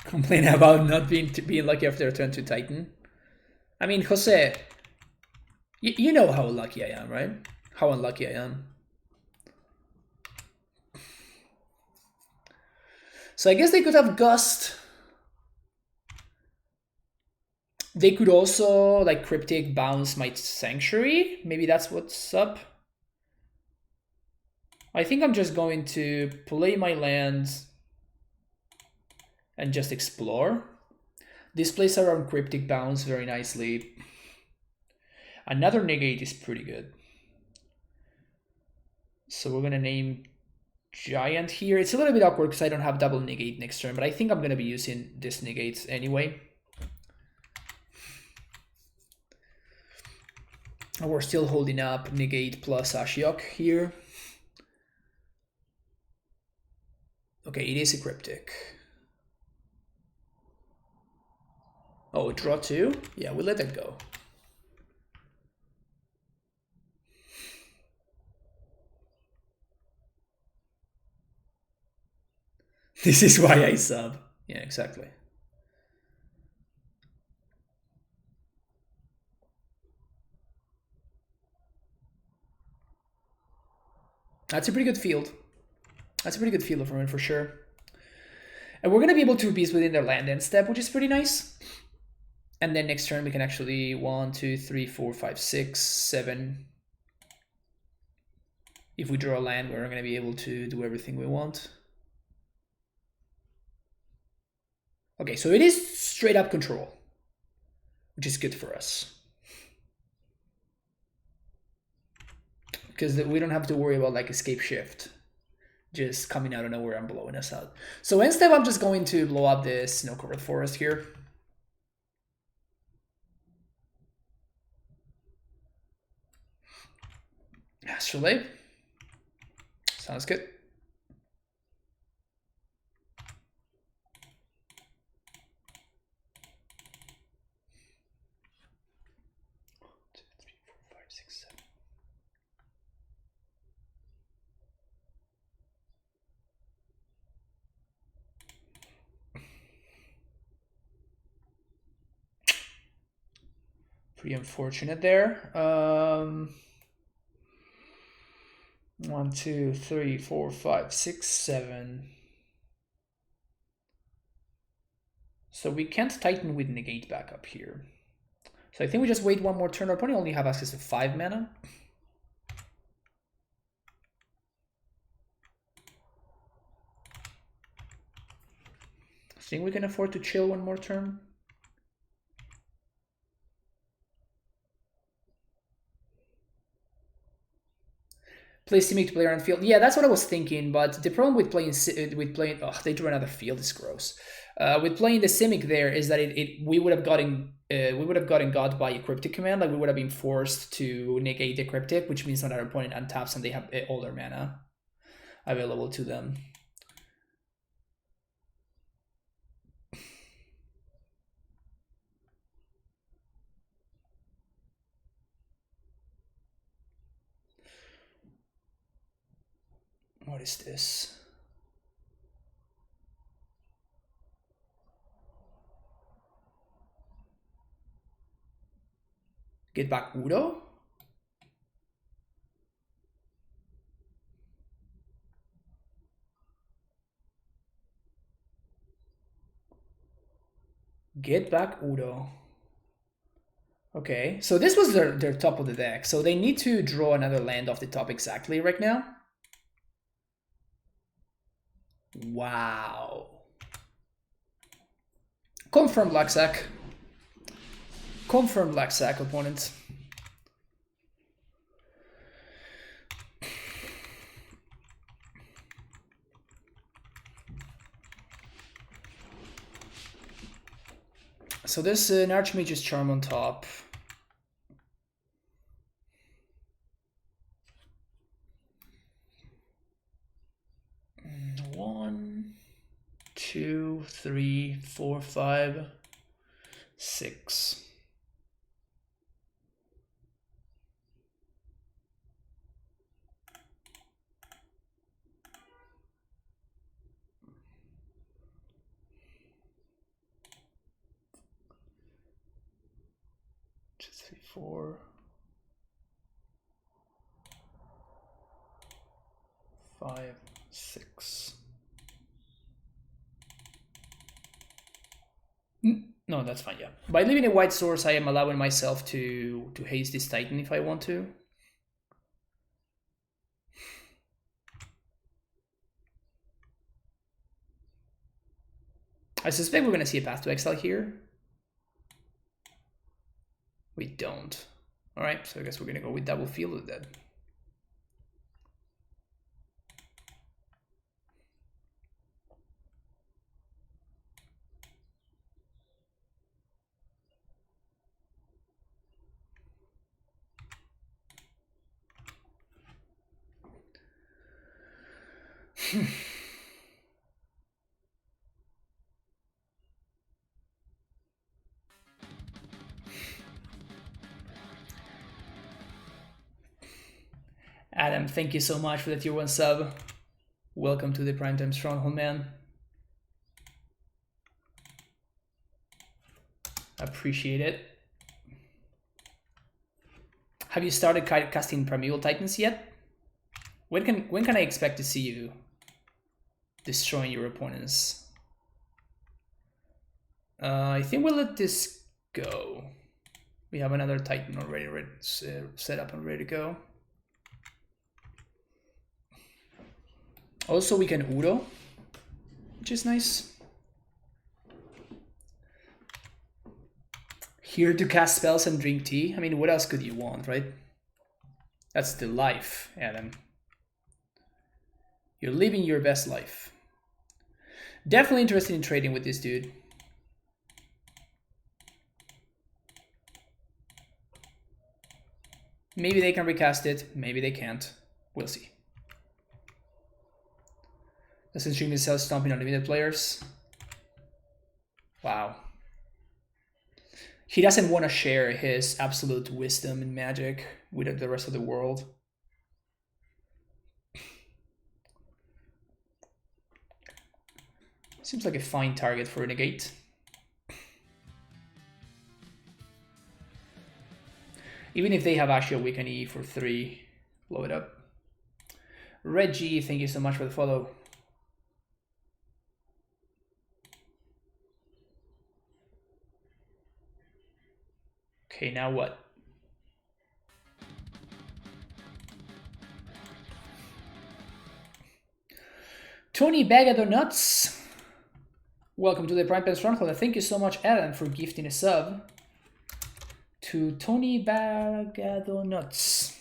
Complain about not being lucky after a turn to Titan. I mean, Jose, you know how lucky I am, right? How unlucky I am. So I guess they could have Gust. They could also like Cryptic bounce my Sanctuary. Maybe that's what's up. I think I'm just going to play my lands and just explore. This plays around Cryptic bounce very nicely. Another negate is pretty good. So we're gonna name Giant here. It's a little bit awkward because I don't have double negate next turn, but I think I'm gonna be using this negate anyway. And we're still holding up negate plus Ashiok here. Okay, it is a Cryptic. Oh, draw 2? Yeah, we'll let that go. This is why I sub. Yeah, exactly. That's a pretty good field. That's a pretty good field of Ruin for sure. And we're going to be able to beast within their land end step, which is pretty nice. And then next turn we can actually 1, 2, 3, 4, 5, 6, 7. If we draw a land, we're going to be able to do everything we want. Okay, so it is straight up control, which is good for us. Because we don't have to worry about like escape shift just coming out of nowhere and blowing us out. So instead, I'm just going to blow up this snow-covered forest here. Astrolabe. Sounds good. Pretty unfortunate there. 1, 2, 3, 4, 5, 6, 7. So we can't Titan with negate back up here. So I think we just wait one more turn. Our opponent only have access to 5 mana. I think we can afford to chill one more turn. Play Simic to player on field. Yeah, that's what I was thinking. But the problem with playing oh, they drew another field. It's gross. With playing the Simic there is that we would have gotten got by a cryptic command. Like we would have been forced to negate the cryptic, which means that our opponent untaps and they have all their mana available to them. What is this? Get back Udo? Get back Udo. Okay, so this was their top of the deck. So they need to draw another land off the top exactly right now. Wow. Confirm Luxac. Confirm Luxac, opponent. So there's an Archmage's Charm on top. One, two, three, four, 5, 6. Two, three, 4, 5, 6. No, that's fine, yeah. By leaving a white source, I am allowing myself to haste this Titan if I want to. I suspect we're going to see a Path to Exile here. We don't. Alright, so I guess we're going to go with Double Field then. Adam, thank you so much for the tier 1 sub. Welcome to the Primetime Stronghold, man. Appreciate it. Have you started casting Primeval Titans yet? When can I expect to see you destroying your opponents? I think we'll let this go. We have another Titan already set up and ready to go. Also, we can Udo, which is nice. Here to cast spells and drink tea. I mean, what else could you want, right? That's the life, Adam. You're living your best life. Definitely interested in trading with this dude. Maybe they can recast it, maybe they can't. We'll see. Doesn't stream himself stomping on limited players. Wow. He doesn't want to share his absolute wisdom and magic with the rest of the world. Seems like a fine target for Renegade. Even if they have actually a weaken E for 3, blow it up. Reggie, thank you so much for the follow. Okay, now what? Tony Bagadonuts. Welcome to the Prime Pen Stronghold. Thank you so much, Alan, for gifting a sub to Tony Bagadonuts.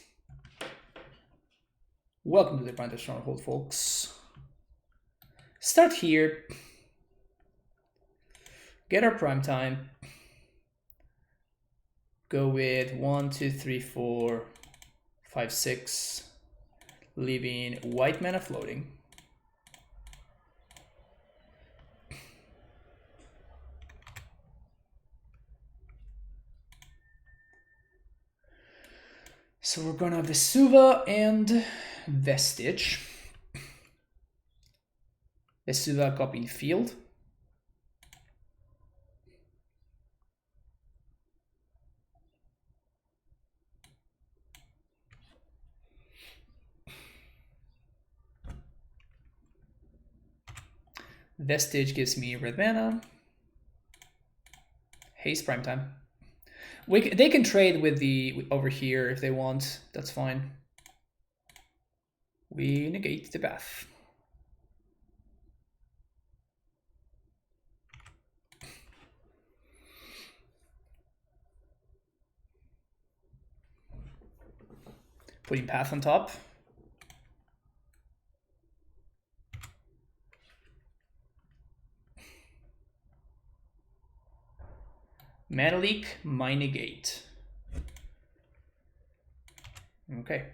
Welcome to the Prime Pen Stronghold, folks. Start here. Get our prime time. Go with 1, 2, 3, 4, 5, 6. Leaving white mana floating. So we're gonna Vesuva and Vestige. Vesuva copying field. Vestige gives me red mana. Haste prime time. They can trade with the over here if they want. That's fine. We negate the path. Putting path on top. Mana leak, my negate. Okay.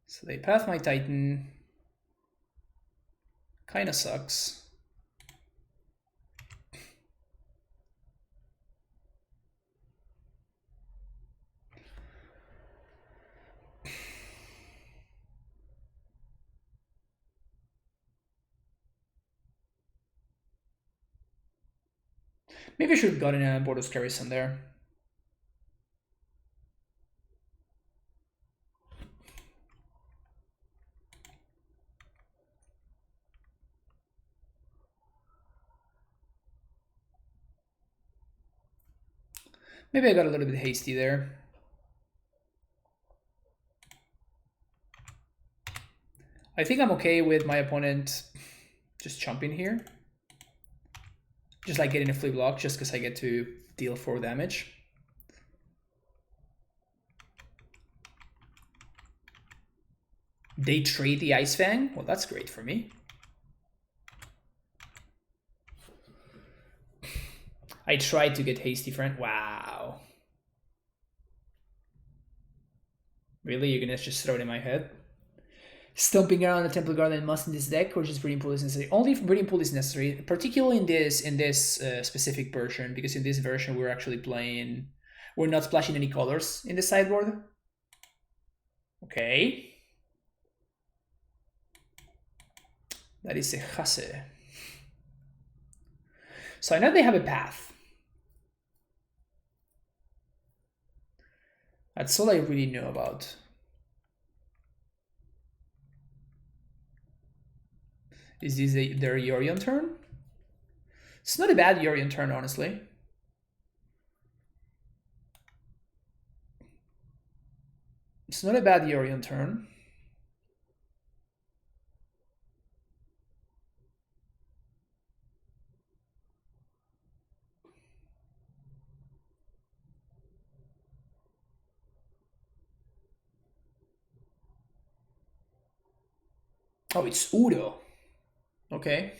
So they path my Titan. Kinda sucks. Maybe I should have gotten a Bordos Garrison there. Maybe I got a little bit hasty there. I think I'm okay with my opponent just jumping here. Just like getting a flea block just because I get to deal 4 damage. They trade the Ice Fang? Well, that's great for me. I tried to get hasty, friend. Wow. Really? You're gonna just throw it in my head? Stomping around the Temple Garden must in this deck, or just Breeding Pool is necessary? Only if Breeding Pool is necessary, particularly in this specific version, because in this version we're actually playing, we're not splashing any colors in the sideboard. Okay. That is a Hase. So I know they have a path. That's all I really know about. Is this their Yorion turn? It's not a bad Yorion turn, honestly. It's not a bad Yorion turn. Oh, it's Udo. Okay.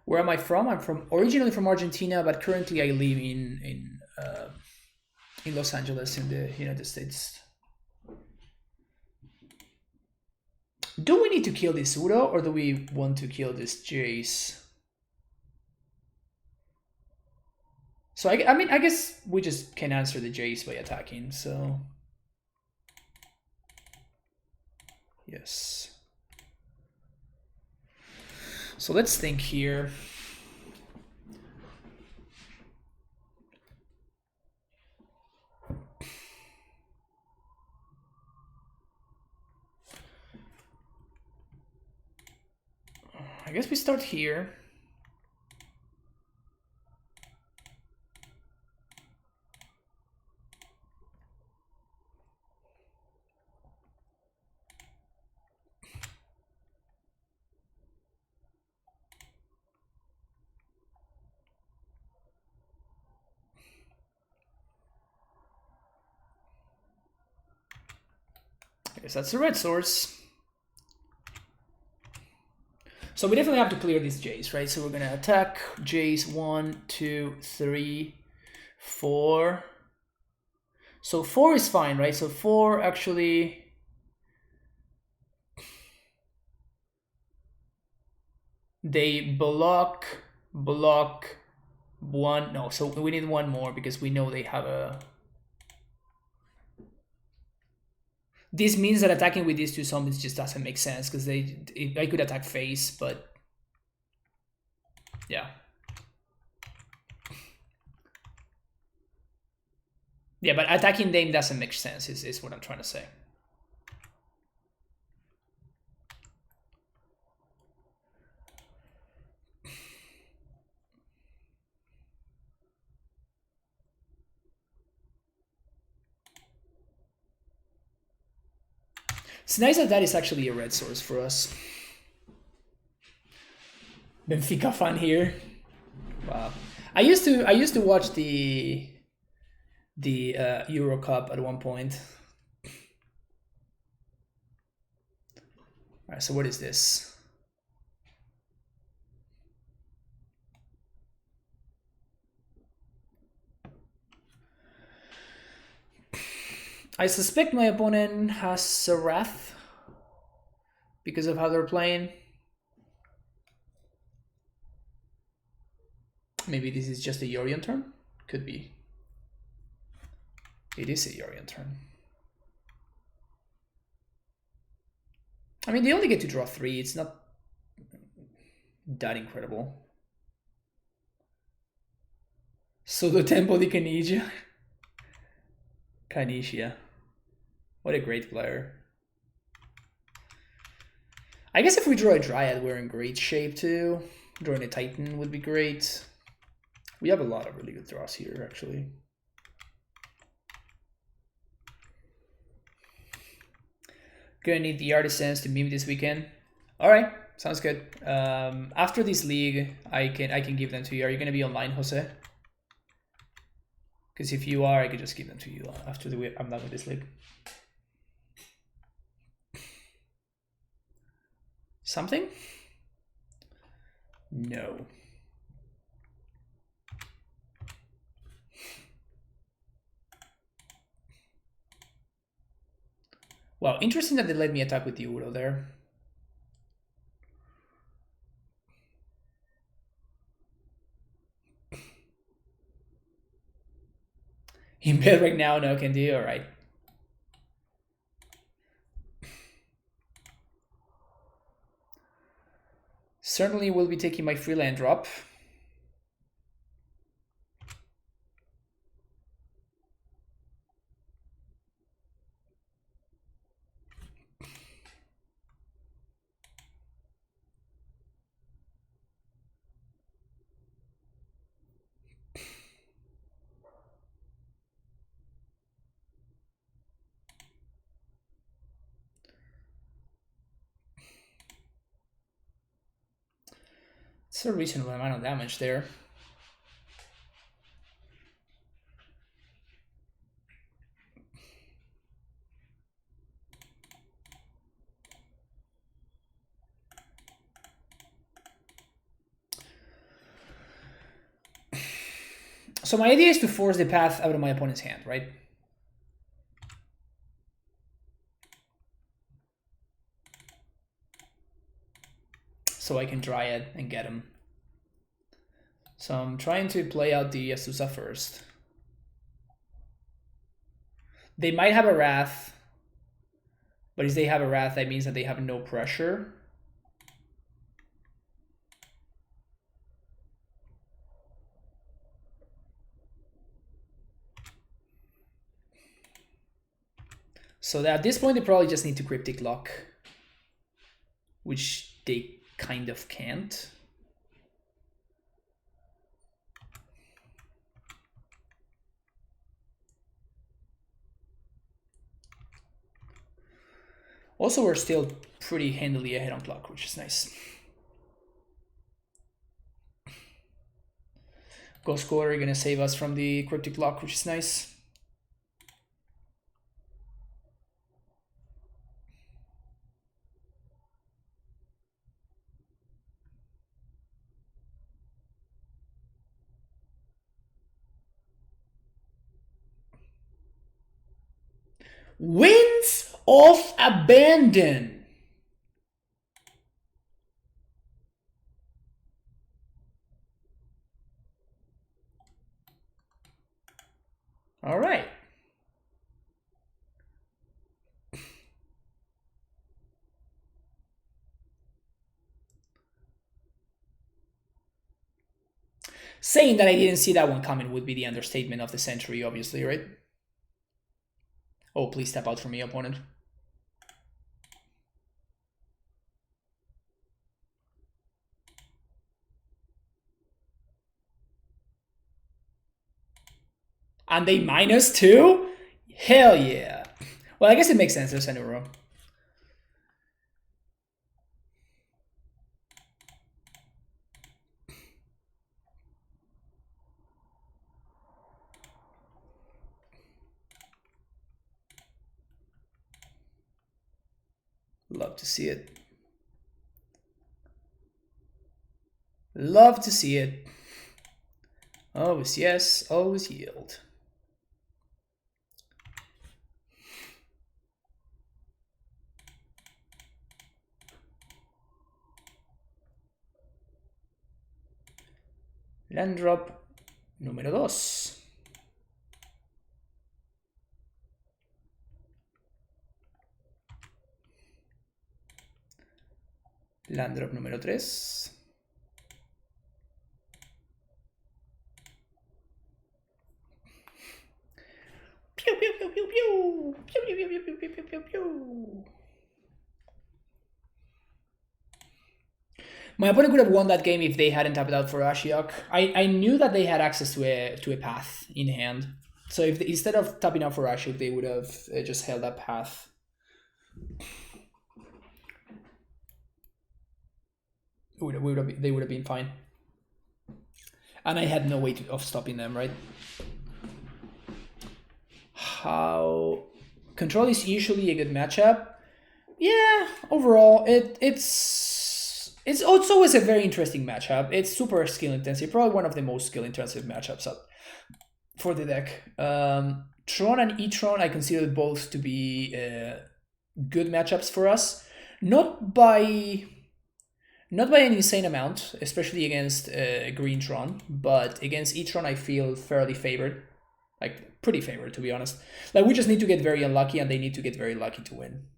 Where am I from? I'm originally from Argentina, but currently I live in Los Angeles in the United States. Do we need to kill this Udo, or do we want to kill this Jace? So I mean, I guess we just can answer the Jace by attacking, so... Yes. So let's think here. guess we start here. I guess that's the red source. So we definitely have to clear these Jays, right? So we're gonna attack Jays 1, 2, 3, 4. So 4 is fine, right? So 4 actually. They block 1. No, so we need one more because we know they have a. This means that attacking with these two zombies just doesn't make sense because I could attack face, but yeah. Yeah, but attacking them doesn't make sense, is what I'm trying to say. It's nice that is actually a red source for us. Benfica fan here. Wow. I used to watch the Euro Cup at one point. All right, so what is this? I suspect my opponent has a Wrath because of how they're playing. Maybe this is just a Yorion turn? Could be. It is a Yorion turn. I mean, they only get to draw 3. It's not that incredible. Pseudo Tempo di Canisia. Canisia. What a great player. I guess if we draw a Dryad, we're in great shape too. Drawing a Titan would be great. We have a lot of really good draws here, actually. Gonna need the Artisans to meme this weekend. All right, sounds good. After this league, I can give them to you. Are you gonna be online, Jose? Because if you are, I could just give them to you after I'm done with this league. Something? No. Wow, interesting that they let me attack with the Uro there. In bed right now, no can do, alright. Certainly will be taking my free land drop. It's a reasonable amount of damage there. So my idea is to force the path out of my opponent's hand, right? So I can Dryad and get him. So I'm trying to play out the Azusa first. They might have a Wrath, but if they have a Wrath, that means that they have no pressure. So that at this point, they probably just need to Cryptic Lock, which they kind of can't. Also, we're still pretty handily ahead on clock, which is nice. Ghost Quarter gonna save us from the Cryptic Lock, which is nice. Winds of Abandon. All right. Saying that I didn't see that one coming would be the understatement of the century, obviously, right? Oh, please step out for me, opponent. And they -2? Hell yeah. Well, I guess it makes sense. There's a new row. Love to see it. Love to see it. Always yes, always yield. Land drop número 2. Land drop número 3. Pew pew pew pew pew. Pew pew pew pew pew pew pew pew. My opponent could have won that game if they hadn't tapped out for Ashiok. I knew that they had access to a path in hand. So if instead of tapping out for Ashiok, they would have just held that path. They would have been fine. And I had no way of stopping them, right? How control is usually a good matchup. Yeah, overall it's always a very interesting matchup. It's super skill intensive, probably one of the most skill intensive matchups for the deck. Tron and E-Tron I consider both to be good matchups for us, not by an insane amount, especially against Green Tron, but against E-Tron I feel fairly favored. Like, pretty favored, to be honest. Like, we just need to get very unlucky, and they need to get very lucky to win.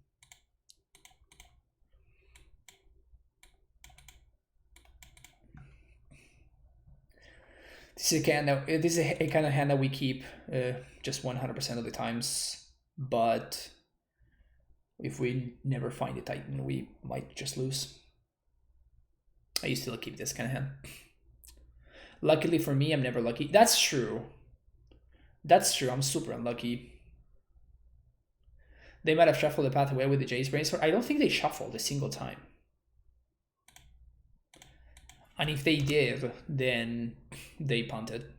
This is a kind of hand that we keep just 100% of the times, but if we never find a Titan, we might just lose. I used to keep this kind of hand. Luckily for me, I'm never lucky. That's true. That's true, I'm super unlucky. They might have shuffled the path away with the Jace Brainstorm. I don't think they shuffled a single time. And if they did, then they punted.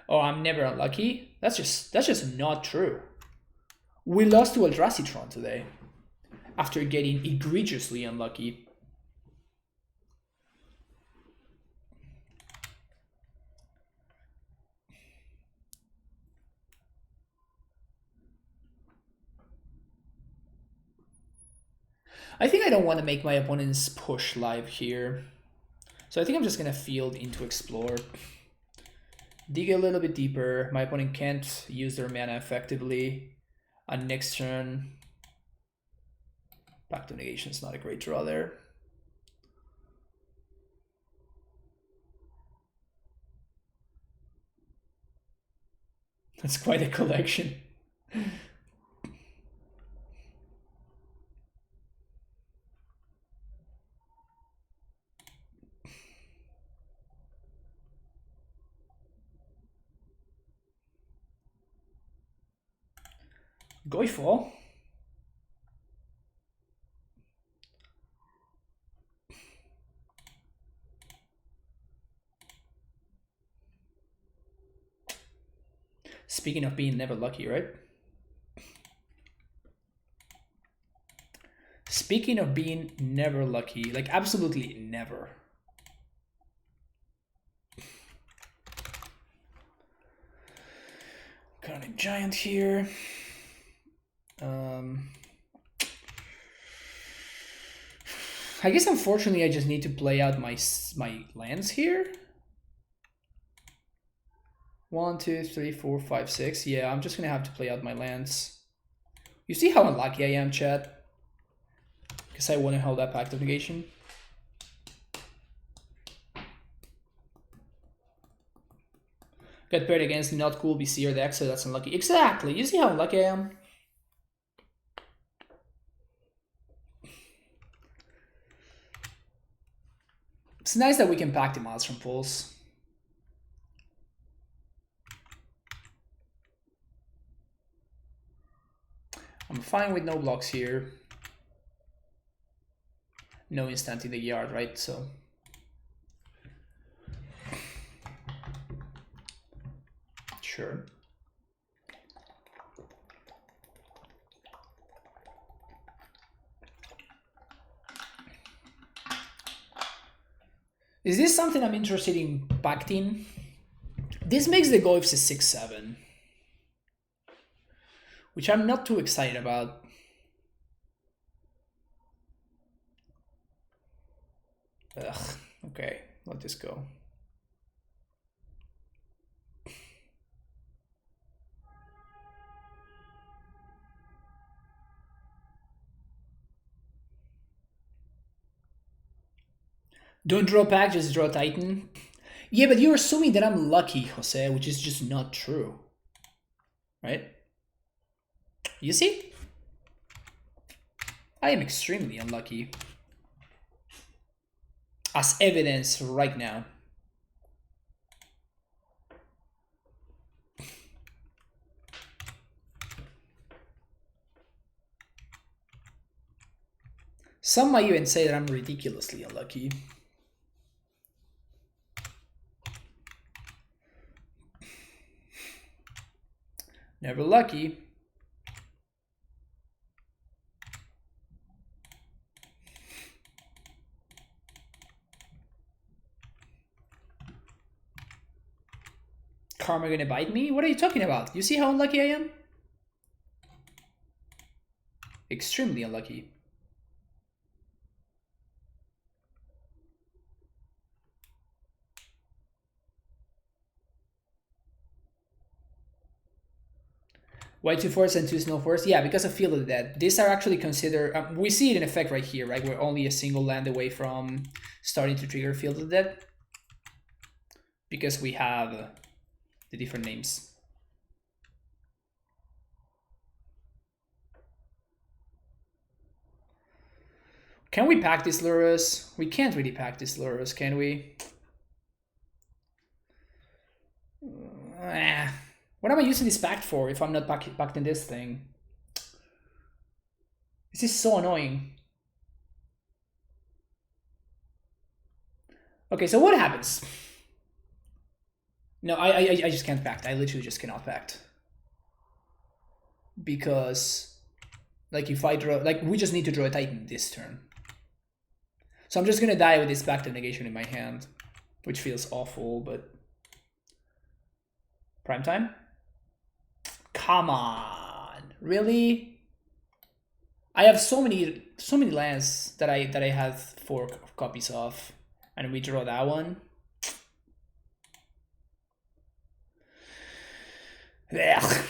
Oh, I'm never unlucky? That's just not true. We lost to Eldrazi Tron today after getting egregiously unlucky. I think I don't want to make my opponents push live here. So I think I'm just going to field into Explore. Dig a little bit deeper. My opponent can't use their mana effectively. And next turn, back to negation is not a great draw there. That's quite a collection. Goifall. Speaking of being never lucky, right? Speaking of being never lucky, like absolutely never. Got a giant here. I guess unfortunately I just need to play out my lands here. 1, 2, 3, 4, 5, 6. Yeah, I'm just gonna have to play out my lands. You see how unlucky I am, chat? Because I want to hold that Pact of Negation. Got paired against not cool BC or deck, so that's unlucky. Exactly. You see how unlucky I am? It's nice that we can pack the Maelstrom Pulse. I'm fine with no blocks here. No instant in the yard, right? So sure. Is this something I'm interested in pacting? This makes the Goifs a 6/7, which I'm not too excited about. Ugh, okay, let this go. Don't draw pack, just draw Titan. Yeah, but you're assuming that I'm lucky, Jose, which is just not true. Right? You see? I am extremely unlucky. As evidence right now. Some might even say that I'm ridiculously unlucky. Never lucky. Karma gonna bite me? What are you talking about? You see how unlucky I am? Extremely unlucky. Why 2 force and 2 snow force? Yeah, because of Field of the Dead. These are actually considered... we see it in effect right here, right? We're only a single land away from starting to trigger Field of the Dead. Because we have the different names. Can we pack this Lurrus? We can't really pack this Lurrus, can we? What am I using this pact for if I'm not packing this thing? This is so annoying. Okay, so what happens? No, I just can't pact. I literally just cannot pact. Because, like, if I draw... Like, we just need to draw a Titan this turn. So I'm just gonna die with this Pact of Negation in my hand. Which feels awful, but... Prime time? Come on! Really? I have so many lands that I have 4 copies of. And we draw that one. Ugh.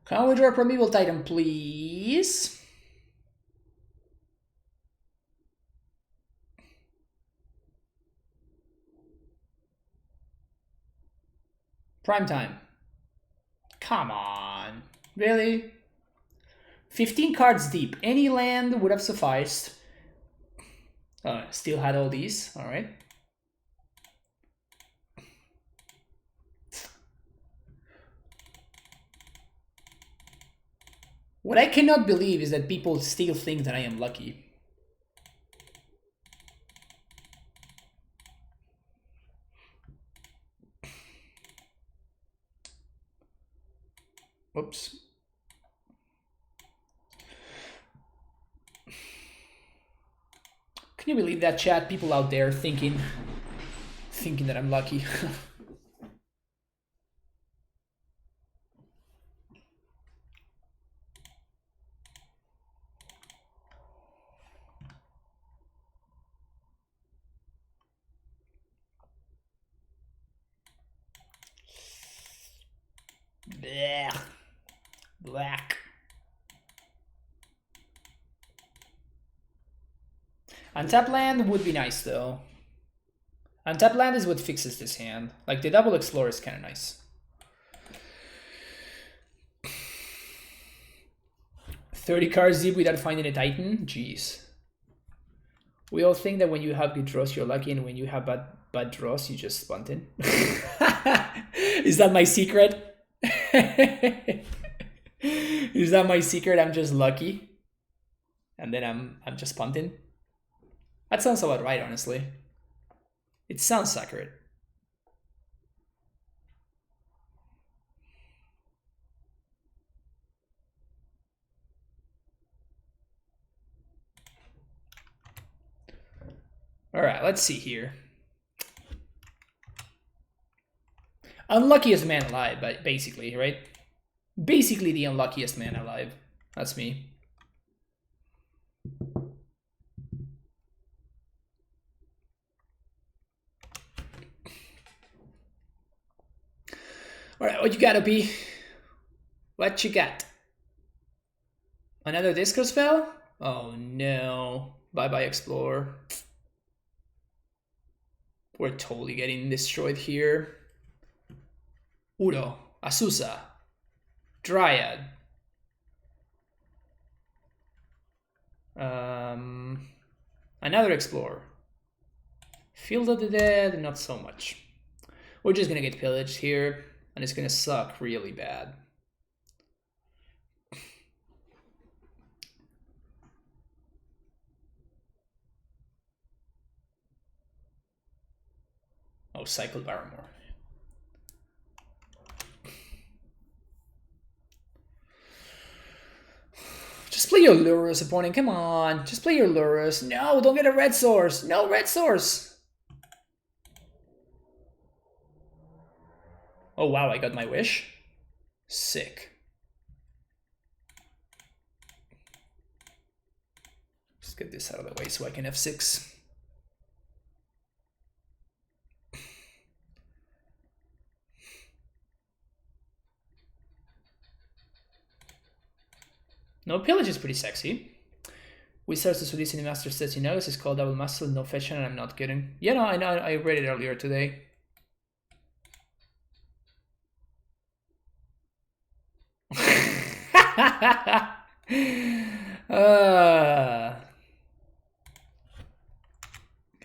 Can we draw a Primeval Titan, please? Prime time. Come on. Really? 15 cards deep. Any land would have sufficed. Still had all these. Alright. What I cannot believe is that people still think that I am lucky. Whoops. Can you believe that, chat? People out there thinking that I'm lucky. Blech. Black. Untap land would be nice though. Untap land is what fixes this hand. Like the double Explorer is kind of nice. 30 cards deep without finding a Titan? Jeez. We all think that when you have good draws, you're lucky, and when you have bad draws, you just bunt in. Is that my secret? Is that my secret? I'm just lucky, and then I'm just punting. That sounds about right, honestly. It sounds accurate. All right, let's see here. Unluckiest man alive, but basically, right? Basically the unluckiest man alive. That's me. All right, what you got, OP? What you got? Another disco spell? Oh no. Bye-bye, Explorer. We're totally getting destroyed here. Uro, Azusa, Dryad. Another Explorer. Field of the Dead, not so much. We're just gonna get pillaged here, and it's gonna suck really bad. Oh, Cycle Barrymore. Just play your Lurrus, opponent. Come on. Just play your Lurrus. No, don't get a red source. No red source. Oh, wow, I got my wish. Sick. Just get this out of the way so I can F6. No, Pillage is pretty sexy. Wizards to release in the Master Sets in August is called Double Master, no fetch, and I'm not kidding. Yeah, no, I know, I read it earlier today.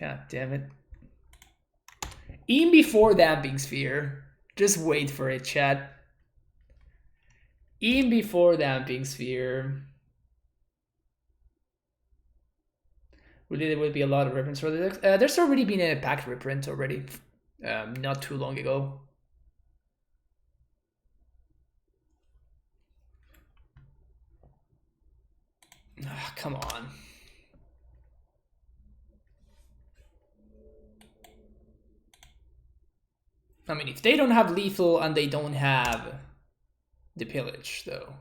God damn it. Even before Damping Sphere. Just wait for it, chat. Even before Damping Sphere. Really, there would be a lot of reprints for this. There's already been a packed reprint already. Not too long ago. Oh, come on. I mean, if they don't have lethal and they don't have the pillage, though.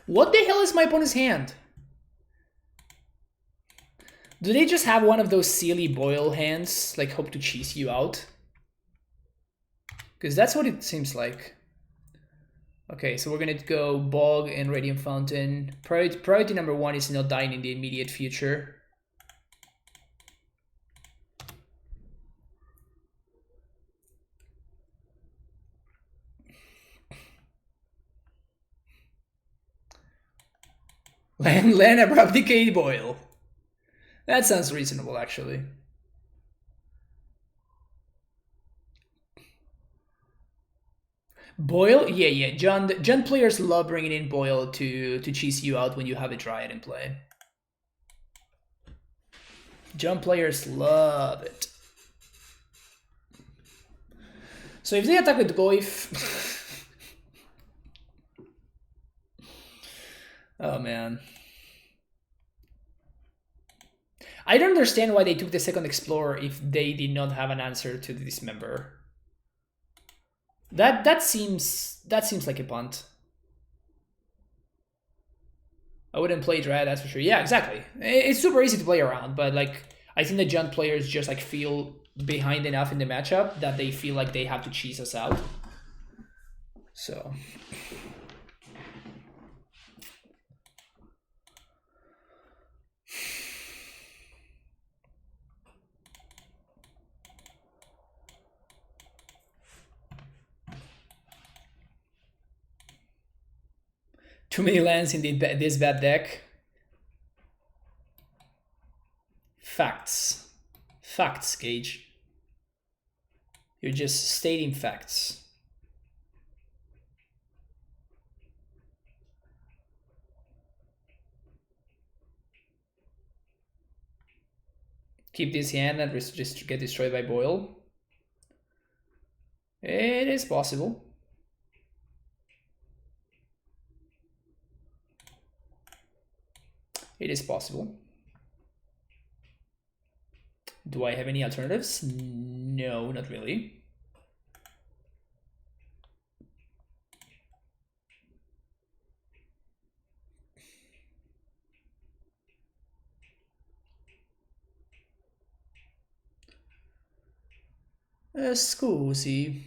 What the hell is my opponent's hand? Do they just have one of those silly boil hands, like hope to cheese you out? Because that's what it seems like. Okay, so we're gonna go Bog and Radiant Fountain. Priority number 1 is not dying in the immediate future. Land Abrupt Decay Boil. That sounds reasonable, actually. Boil? Yeah. John players love bringing in Boil to cheese you out when you have a Dryad in play. John players love it. So if they attack with Goif... oh man. I don't understand why they took the second Explorer if they did not have an answer to the Dismember. That seems like a punt. I wouldn't play Dryad, that's for sure. Yeah, exactly. It's super easy to play around, but like I think the Junt players just like feel behind enough in the matchup that they feel like they have to cheese us out. So too many lands in this bad deck. Facts. Facts, Gage. You're just stating facts. Keep this hand and just get destroyed by Boil. It is possible. It is possible. Do I have any alternatives? No, not really. Scusi.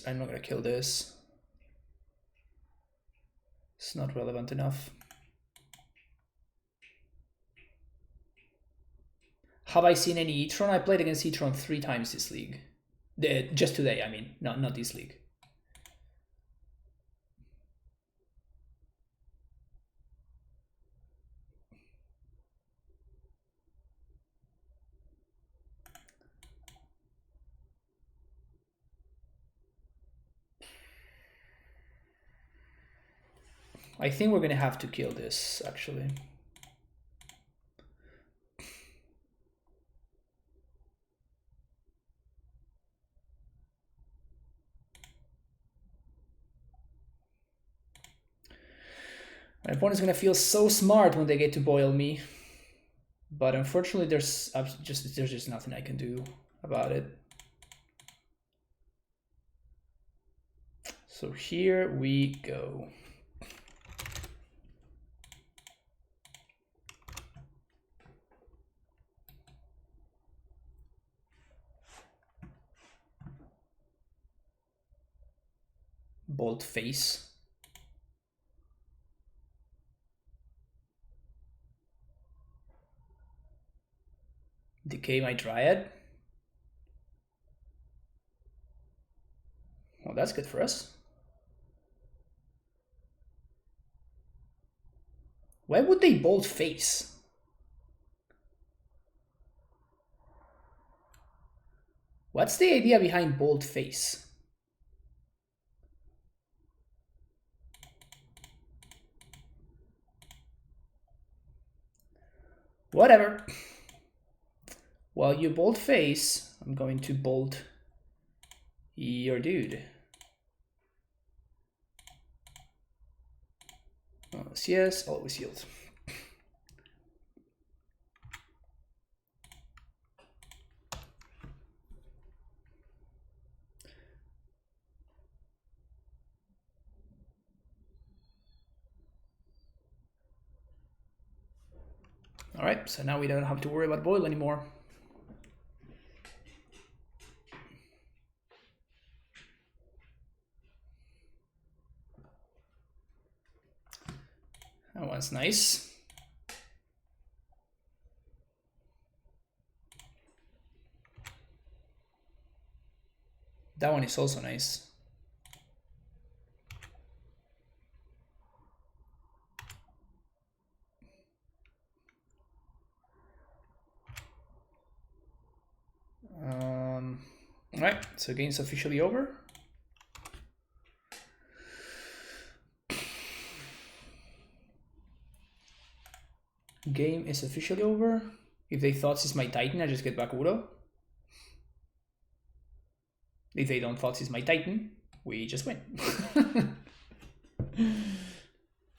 I'm not gonna kill this. It's not relevant enough. Have I seen any E-Tron? I played against E-Tron 3 times this league. Just today, I mean, not this league. I think we're gonna have to kill this, actually. My opponent's gonna feel so smart when they get to Boil me. But unfortunately, there's just nothing I can do about it. So here we go. Bolt face. Decay my Dryad. Well, that's good for us. Why would they bolt face? What's the idea behind bolt face? Whatever. While you bolt face, I'm going to bolt your dude. Yes, always yield. All right, so now we don't have to worry about boil anymore. That one's nice. That one is also nice. All right, so game's officially over. Game is officially over. If they thought it's my Titan, I just get back Uro. If they don't thought it's my Titan, we just win.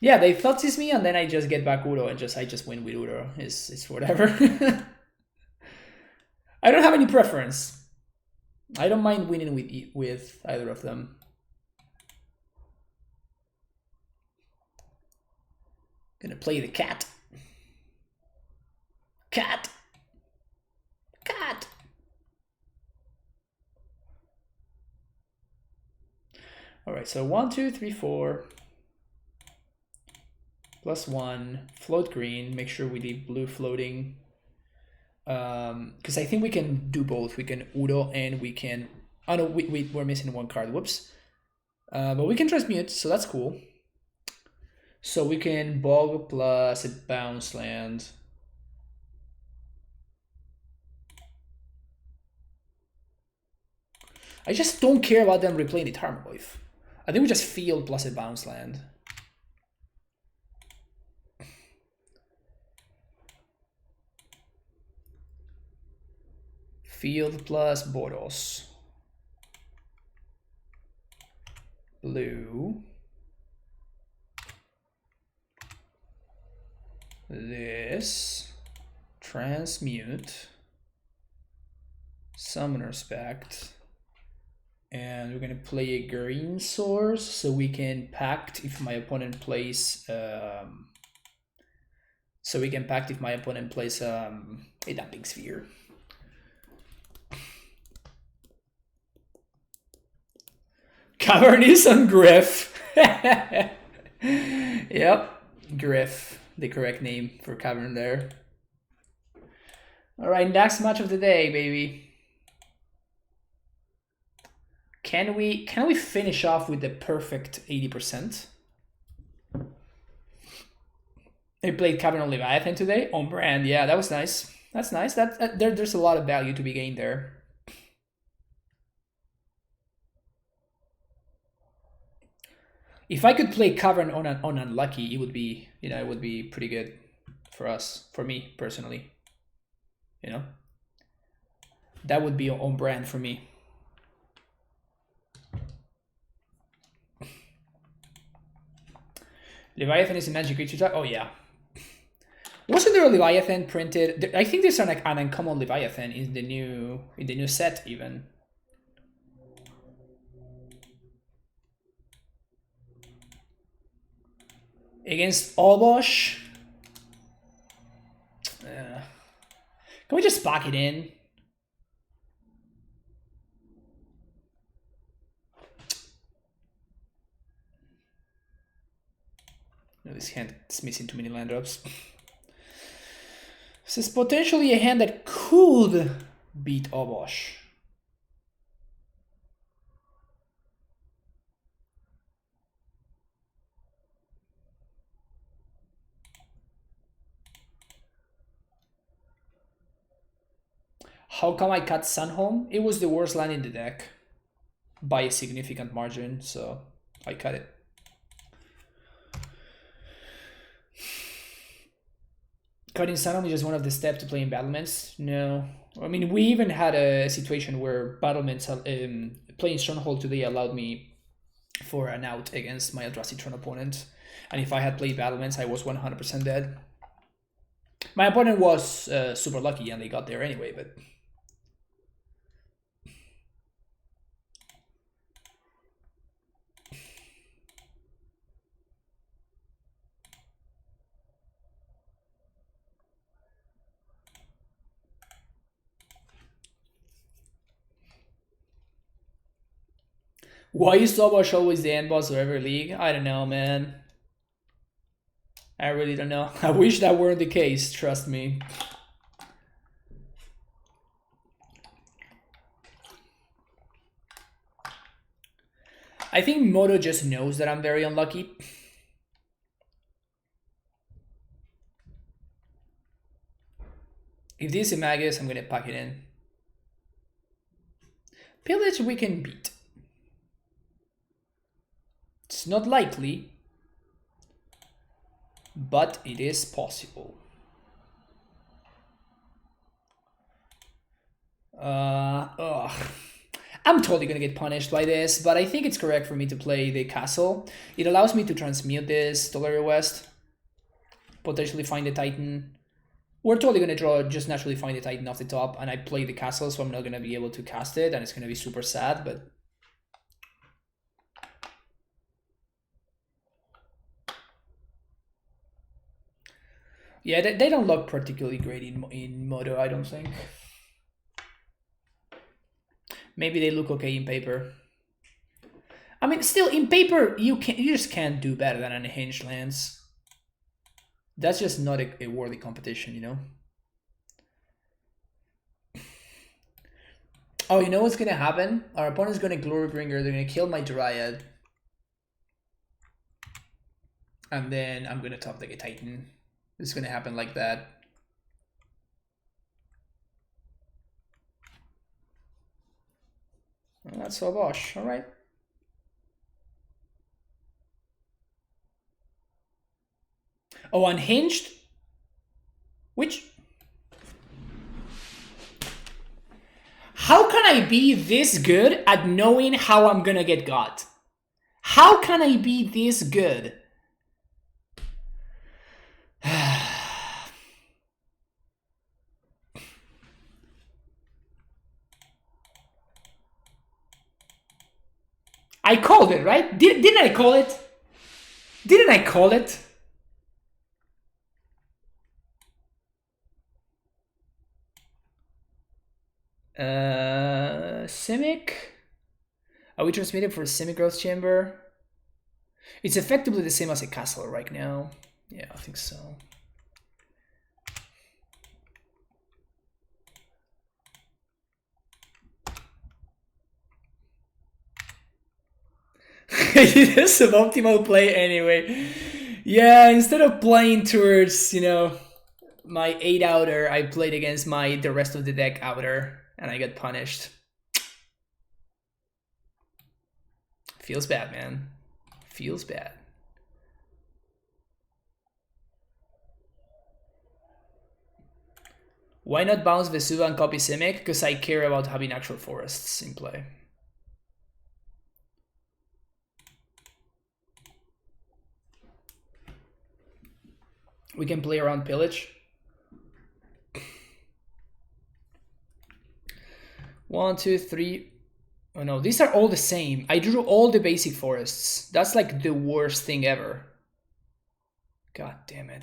Yeah, they thought it's me, and then I just get back Uro and I just win with Uro. It's whatever. I don't have any preference. I don't mind winning with either of them. Gonna play the cat. Cat. Cat. All right, so 1, 2, 3, 4. +1. Float green. Make sure we leave blue floating. Because I think we can do both. We can Udo and we can... Oh no, we're missing one card. Whoops. But we can transmute, so that's cool. So we can bog plus a bounce land. I just don't care about them replaying the Tarmogoyf. I think we just field plus a bounce land. Field plus Boros. Blue. This. Transmute. Summoner's Pact. And we're gonna play a green source so we can pact if my opponent plays a Damping Sphere. Cavernous on Griff. Yep, Griff, the correct name for Cavern there. All right, next match of the day, baby. Can we finish off with the perfect 80%? I played Cavern on Leviathan today. On brand, yeah, that was nice. That's nice. There's a lot of value to be gained there. If I could play Cavern on Unlucky, it would be, it would be pretty good for us, for me personally. That would be on brand for me. Leviathan is a magic creature type. Oh yeah. Wasn't there a Leviathan printed? I think there's an uncommon Leviathan in the new set even. Against Obosh. Can we just back it in? No, this hand is missing too many land drops. This is potentially a hand that could beat Obosh. How come I cut Sunhome? It was the worst land in the deck by a significant margin, so I cut it. Cutting Sunhome is just one of the steps to playing Battlements. No, I mean, we even had a situation where Battlements, playing Stronghold today allowed me for an out against my Eldrazi Tron opponent. And if I had played Battlements, I was 100% dead. My opponent was super lucky and they got there anyway, but... Why is Obosh always the end boss of every league? I don't know, man. I really don't know. I wish that weren't the case, trust me. I think Moto just knows that I'm very unlucky. If this is Magus, I'm gonna pack it in. Pillage we can beat. It's not likely, but it is possible. I'm totally gonna get punished by this, but I think it's correct for me to play the castle. It allows me to transmute this Tolera West, potentially find the Titan. We're totally gonna draw, just naturally find the Titan off the top, and I play the castle, so I'm not gonna be able to cast it, and it's gonna be super sad, but... Yeah, they don't look particularly great in Moto, I don't think. Maybe they look okay in paper. I mean, still, in paper, you just can't do better than Unhinged lands. That's just not a worthy competition, you know? Oh, you know what's gonna happen? Our opponent's gonna Glorybringer, they're gonna kill my Dryad. And then I'm gonna top deck a Titan. It's gonna happen like that. Well, that's Obosh, alright. Oh, Unhinged? Which? How can I be this good at knowing how I'm gonna get got? How can I be this good? I called it, right? Didn't I call it? Didn't I call it? Simic? Are we transmitting for a Simic Growth Chamber? It's effectively the same as a castle right now. Yeah, I think so. It is an optimal play anyway. Yeah, instead of playing towards, you know, my 8 outer, I played against the rest of the deck outer, and I got punished. Feels bad, man. Feels bad. Why not bounce Vesuva and copy Simic? Because I care about having actual forests in play. We can play around Pillage. 1, 2, 3. Oh no, these are all the same. I drew all the basic forests. That's like the worst thing ever. God damn it.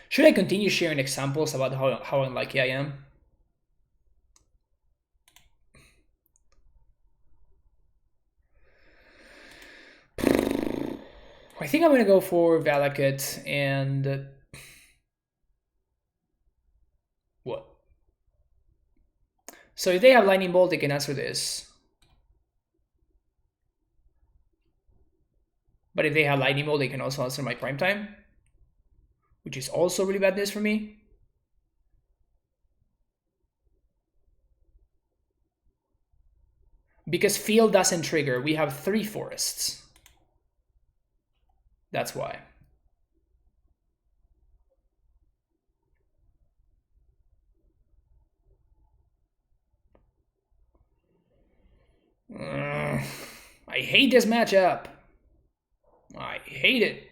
Should I continue sharing examples about how unlucky I am? I think I'm gonna go for Valakut and... what? So if they have Lightning Bolt, they can answer this. But if they have Lightning Bolt, they can also answer my Prime Time, which is also really bad news for me. Because Field doesn't trigger, we have 3 forests. That's why. I hate this matchup. I hate it.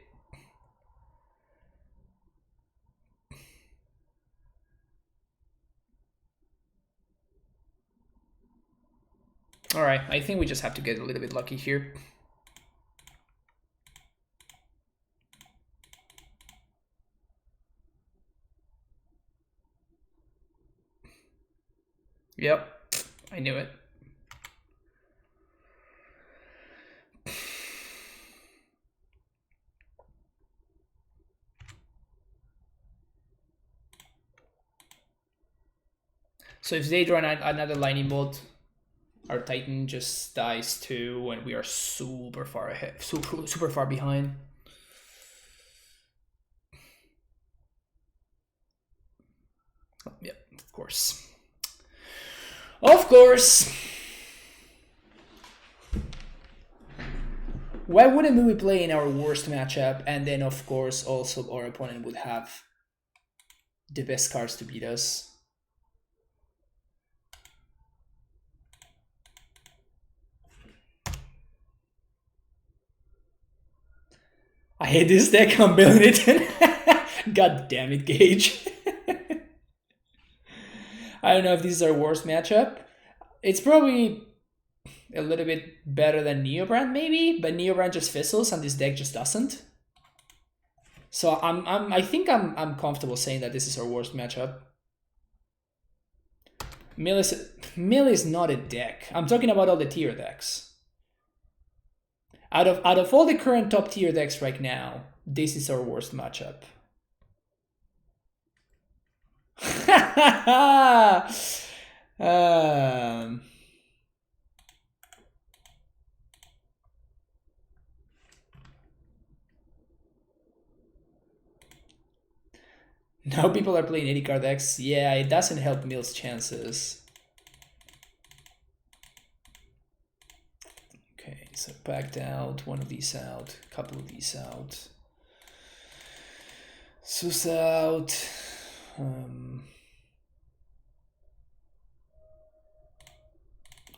Alright, I think we just have to get a little bit lucky here. Yep, I knew it. So if they draw another lightning bolt, our Titan just dies too, and we are super far ahead, super far behind. Oh, yeah, of course. Of course. Why wouldn't we be playing our worst matchup, and then of course also our opponent would have the best cards to beat us? I hate this deck, I'm building it. God damn it, Gage. I don't know if this is our worst matchup. It's probably a little bit better than Neobrand maybe, but Neobrand just fizzles and this deck just doesn't. So I think I'm comfortable saying that this is our worst matchup. Mill is not a deck. I'm talking about all the tier decks. Out of all the current top tier decks right now, this is our worst matchup. Now people are playing 80 card decks. Yeah, it doesn't help Mill's chances. Okay, so packed out, one of these out, a couple of these out. Sus out.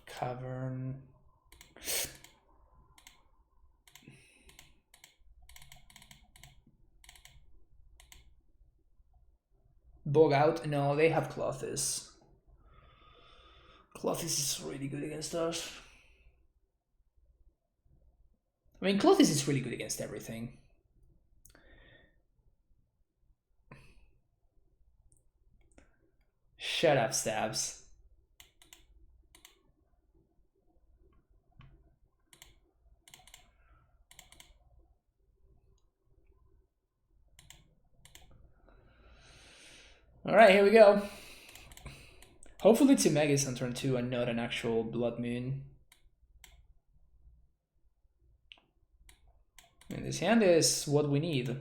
Cavern. Bog out? No, they have Clothis. Clothis is really good against us. I mean, Clothis is really good against everything. Shut up, Stabs. Alright, here we go. Hopefully it's a Magus on turn 2 and not an actual Blood Moon. And this hand is what we need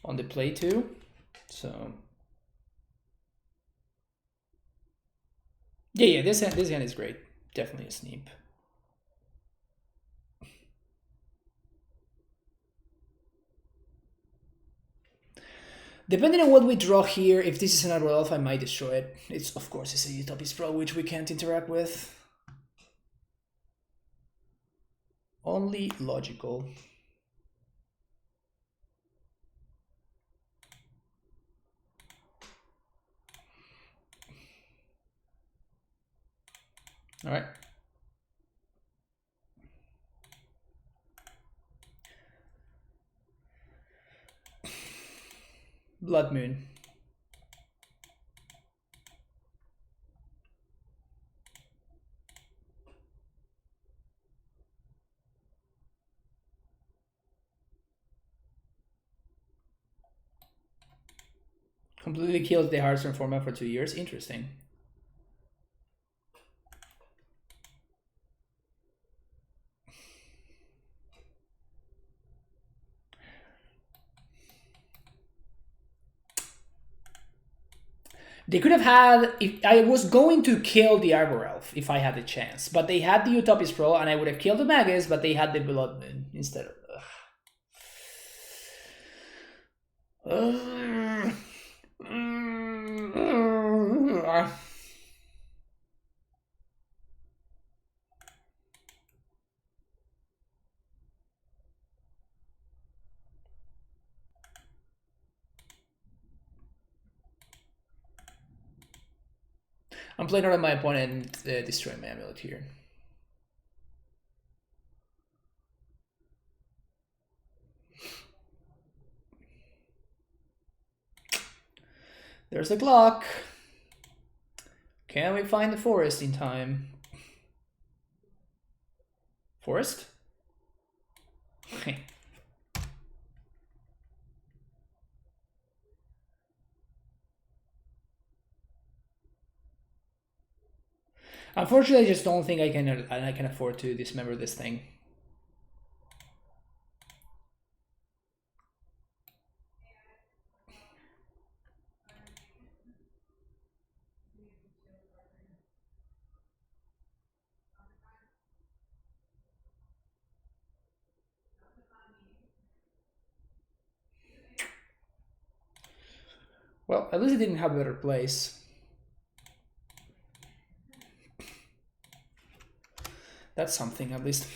on the play too. So yeah, this hand is great. Definitely a Sneep. Depending on what we draw here, if this is an Admiral Elf, I might destroy it. It's of course it's a Utopia Pro, which we can't interact with. Only logical. All right. Blood Moon. Completely kills the Hearthstone format for 2 years. Interesting. They could have had, if I was going to kill the Arbor Elf if I had the chance, but they had the Utopia Pro and I would have killed the Magus, but they had the Blood Moon instead of. I'm playing around my opponent destroying my Amulet here. There's the clock. Can we find the forest in time? Forest? Unfortunately, I just don't think I can afford to dismember this thing. Well, at least it didn't have a better place. That's something, at least.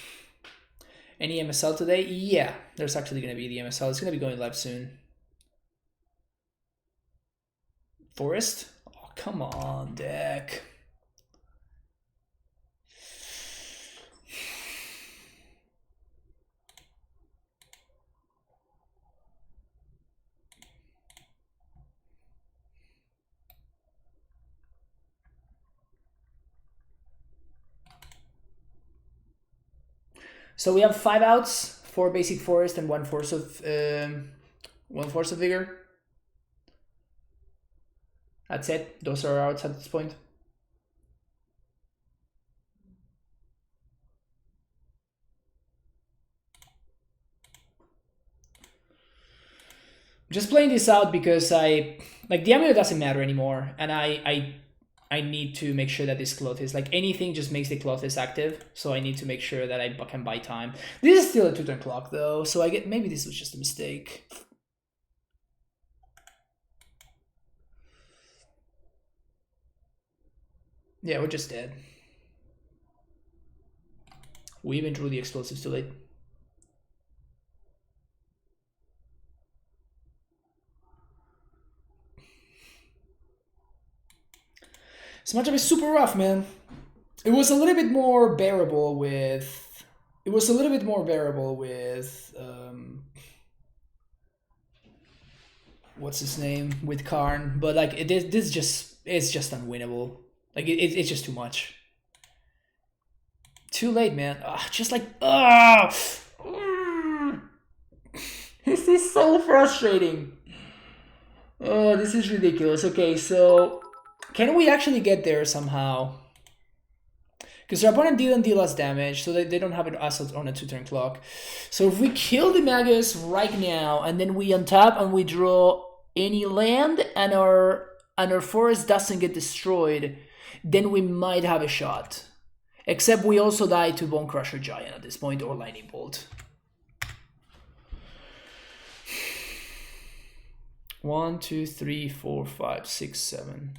Any MSL today? Yeah, there's actually going to be the MSL. It's going to be going live soon. Forest? Oh, come on, deck. So we have 5 outs, 4 basic forest and 1 force of vigor. That's it. Those are our outs at this point. I'm just playing this out because the Amulet doesn't matter anymore, and I need to make sure that this cloth is anything just makes the cloth is active, so I need to make sure that I can buy time. This is still a 2-turn clock though, so I get maybe this was just a mistake. Yeah, we're just dead. We even drew the explosives too late. This matchup is super rough, man. It was a little bit more bearable with... what's his name? With Karn. But this just... It's just unwinnable. It's just too much. Too late, man. This is so frustrating. Oh, this is ridiculous. Okay, so... Can we actually get there somehow? Because our opponent didn't deal us damage, so they don't have an assault on a 2-turn clock. So if we kill the Magus right now, and then we untap and we draw any land, and our forest doesn't get destroyed, then we might have a shot. Except we also die to Bone Crusher Giant at this point, or Lightning Bolt. 1, 2, 3, 4, 5, 6, 7.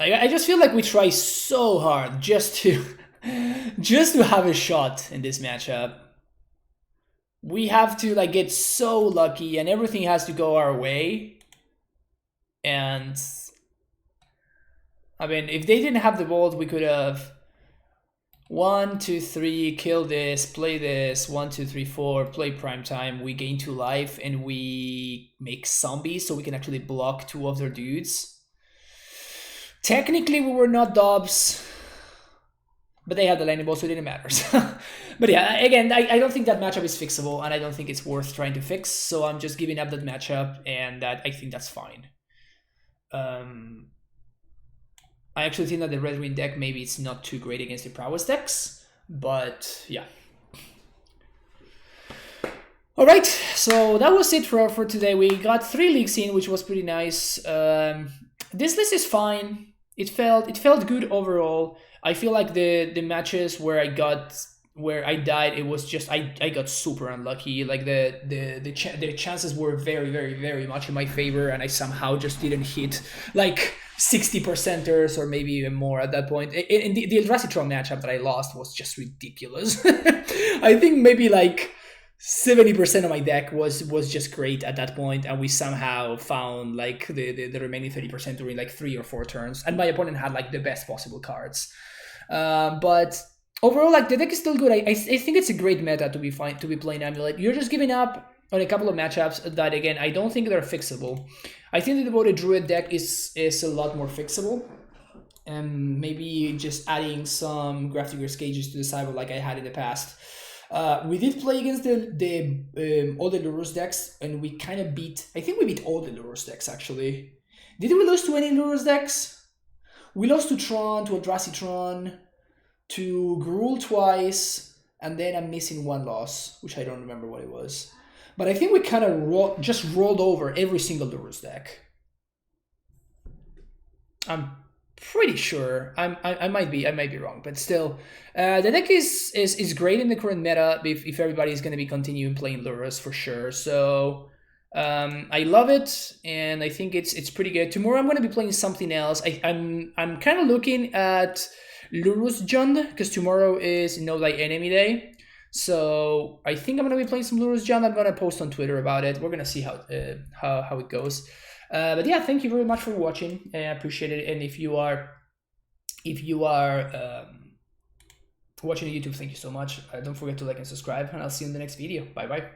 I just feel like we try so hard just to have a shot in this matchup. We have to get so lucky, and everything has to go our way. And I mean, if they didn't have the bolt, we could have 1, 2, 3, kill this, play this, 1, 2, 3, 4, play prime time. We gain 2 life, and we make zombies so we can actually block 2 of their dudes. Technically, we were not Dobbs, but they had the lightning bolt, so it didn't matter. But yeah, again, I don't think that matchup is fixable, and I don't think it's worth trying to fix, so I'm just giving up that matchup, and I think that's fine. I actually think that the Red Wing deck, maybe it's not too great against the Prowess decks, but yeah. Alright, so that was it for today. We got 3 leagues in, which was pretty nice. This list is fine. It felt good overall. I feel like the matches where I got where I died, it was just I got super unlucky. Like the chances were very much in my favor, and I somehow just didn't hit like 60%ers or maybe even more at that point. And the Eldrazi Tron matchup that I lost was just ridiculous. I think maybe like 70% of my deck was just great at that point, and we somehow found like the remaining 30% during like 3 or 4 turns, and my opponent had like the best possible cards. But overall, like the deck is still good. I think it's a great meta to be playing Amulet. You're just giving up on a couple of matchups that, again, I don't think they're fixable. I think the Devoted Druid deck is a lot more fixable, and maybe just adding some Grafdigger's Cages to the sideboard like I had in the past. We did play against all the Lurrus decks, and we kind of beat. I think we beat all the Lurrus decks actually. Did we lose to any Lurrus decks? We lost to Tron, to Eldrazi Tron, to Gruul twice, and then I'm missing one loss, which I don't remember what it was. But I think we kind of just rolled over every single Lurrus deck. I'm pretty sure. I might be wrong, but still, the deck is great in the current meta. If everybody's going to be continuing playing Lurrus for sure, so. I love it, and I think it's pretty good. Tomorrow I'm going to be playing something else. I'm kind of looking at Lurrus Jund, because tomorrow is Know Thy Enemy Day. So I think I'm going to be playing some Lurrus Jund. I'm going to post on Twitter about it. We're going to see how it goes. But yeah, thank you very much for watching. I appreciate it. And if you are watching on YouTube, thank you so much. Don't forget to like and subscribe, and I'll see you in the next video. Bye bye.